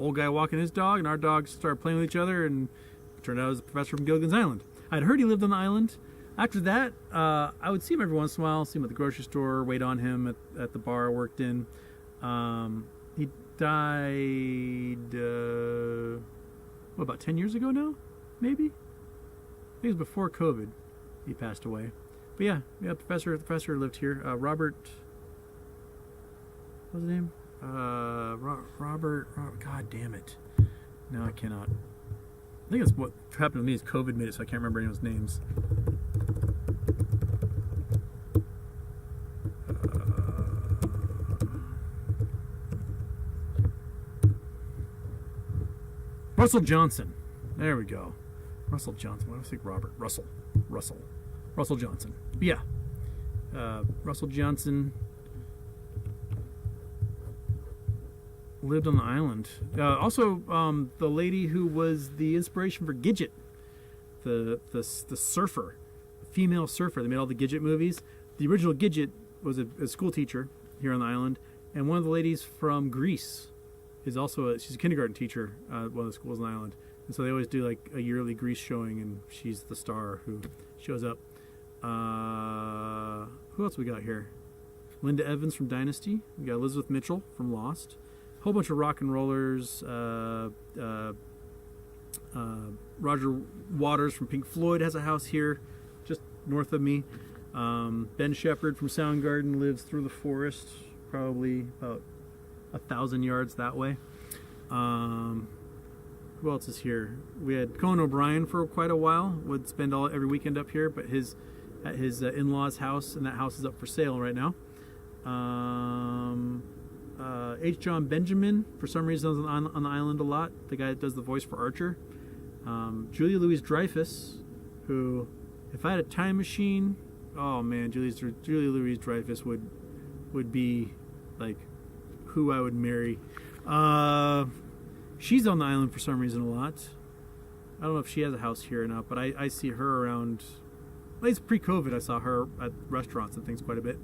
old guy walking his dog, and our dogs started playing with each other, and it turned out it was the professor from Gilligan's Island. I'd heard he lived on the island. After that, I would see him every once in a while, see him at the grocery store, wait on him at the bar I worked in. He died, about 10 years ago now? Maybe? I think it was before COVID he passed away. But yeah, the professor lived here. Robert, what was his name? Robert, God damn it. No, I cannot. I think that's what happened to me is COVID made it so I can't remember anyone's names. Russell Johnson. There we go. Russell Johnson. What do I think? Robert. Russell Johnson. But yeah. Russell Johnson lived on the island. Also, the lady who was the inspiration for Gidget, the surfer, the female surfer. They made all the Gidget movies. The original Gidget was a school teacher here on the island, and one of the ladies from Greece is also she's a kindergarten teacher at one of the schools on the island. And so they always do like a yearly Grease showing, and she's the star who shows up. Who else we got here? Linda Evans from Dynasty. We got Elizabeth Mitchell from Lost. A whole bunch of rock and rollers. Roger Waters from Pink Floyd has a house here just north of me. Ben Shepherd from Soundgarden lives through the forest, probably about 1,000 yards that way. Who else is here? We had Conan O'Brien for quite a while. Would spend every weekend up here, but at his in-laws' house, and that house is up for sale right now. H. John Benjamin, for some reason, is on the island a lot. The guy that does the voice for Archer. Julia Louis-Dreyfus, who, if I had a time machine, oh man, Julia Louis-Dreyfus would be like who I would marry. She's on the island for some reason a lot. I don't know if she has a house here or not, but I see her around. At least pre-COVID, I saw her at restaurants and things quite a bit.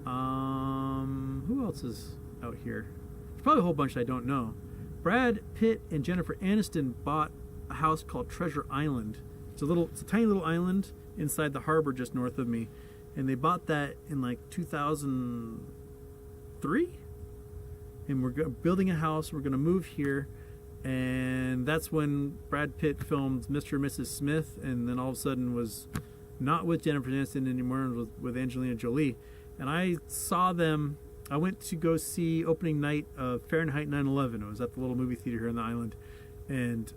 Who else is out here? There's probably a whole bunch I don't know. Brad Pitt and Jennifer Aniston bought a house called Treasure Island. It's a tiny little island inside the harbor just north of me, and they bought that in like 2003. And we're building a house. We're going to move here, and that's when Brad Pitt filmed Mr. and Mrs. Smith, and then all of a sudden was not with Jennifer Aniston anymore, and was with Angelina Jolie. And I saw them. I went to go see opening night of Fahrenheit 9/11. It was at the little movie theater here on the island, and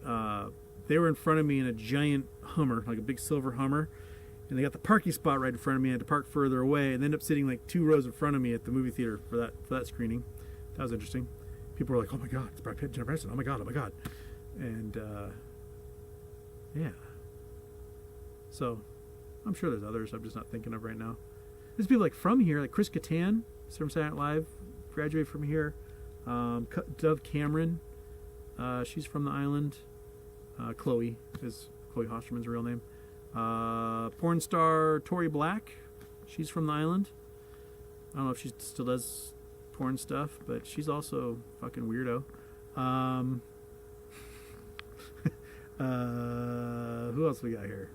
they were in front of me in a giant Hummer, like a big silver Hummer, and they got the parking spot right in front of me. I had to park further away, and ended up sitting like 2 rows in front of me at the movie theater for that screening. That was interesting. People were like, "Oh my God, it's Brad Pitt and Jennifer Aniston! Oh my God!" And yeah. So I'm sure there's others I'm just not thinking of right now. There's people like from here, like Chris Kattan from Saturday Night Live, graduated from here. Dove Cameron, she's from the island. Chloe Hosterman's real name. Porn star Tori Black, she's from the island. I don't know if she still does porn stuff, but she's also fucking weirdo. Who else we got here?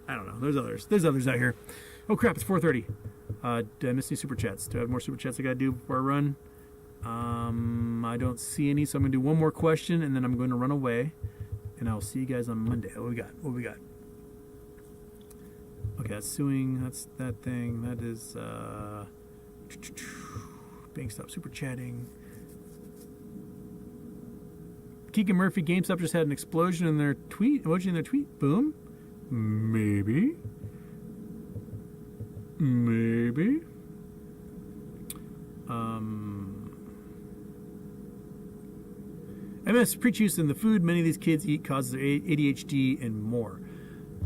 I don't know. There's others out here. Oh crap! It's 4:30. Did I miss any super chats? Do I have more super chats I gotta do before I run? I don't see any, so I'm gonna do one more question and then I'm going to run away. And I'll see you guys on Monday. What we got? Okay, that's suing. That's that thing. That is Bank stop super chatting. Keegan Murphy, GameStop just had an explosion in their tweet. Emoji in their tweet. Boom. Maybe. Maybe. MS preach use in the food many of these kids eat causes ADHD and more.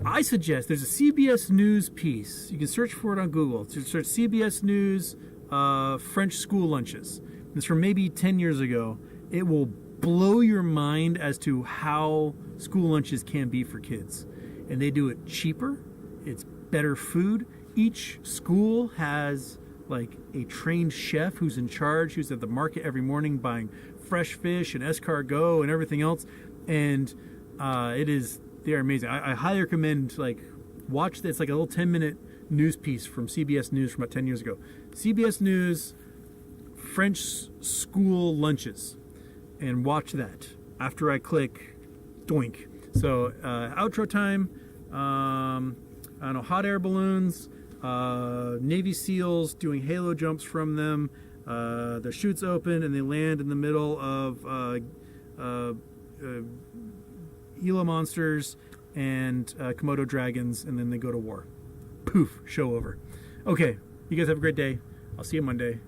I suggest there's a CBS News piece. You can search for it on Google. Search CBS News French school lunches. It's from maybe 10 years ago. It will blow your mind as to how school lunches can be for kids. And they do it cheaper. It's better food. Each school has like a trained chef who's in charge, who's at the market every morning buying fresh fish and escargot and everything else. And they're amazing. I highly recommend, like, watch this. It's like a little 10-minute news piece from CBS News from about 10 years ago. CBS News French school lunches. And watch that after I click doink. So outro time. I don't know, hot air balloons, Navy SEALs doing halo jumps from them. Their chutes open and they land in the middle of Gila monsters and Komodo dragons, and then they go to war. Poof, show over. Okay, you guys have a great day. I'll see you Monday.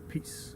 Peace.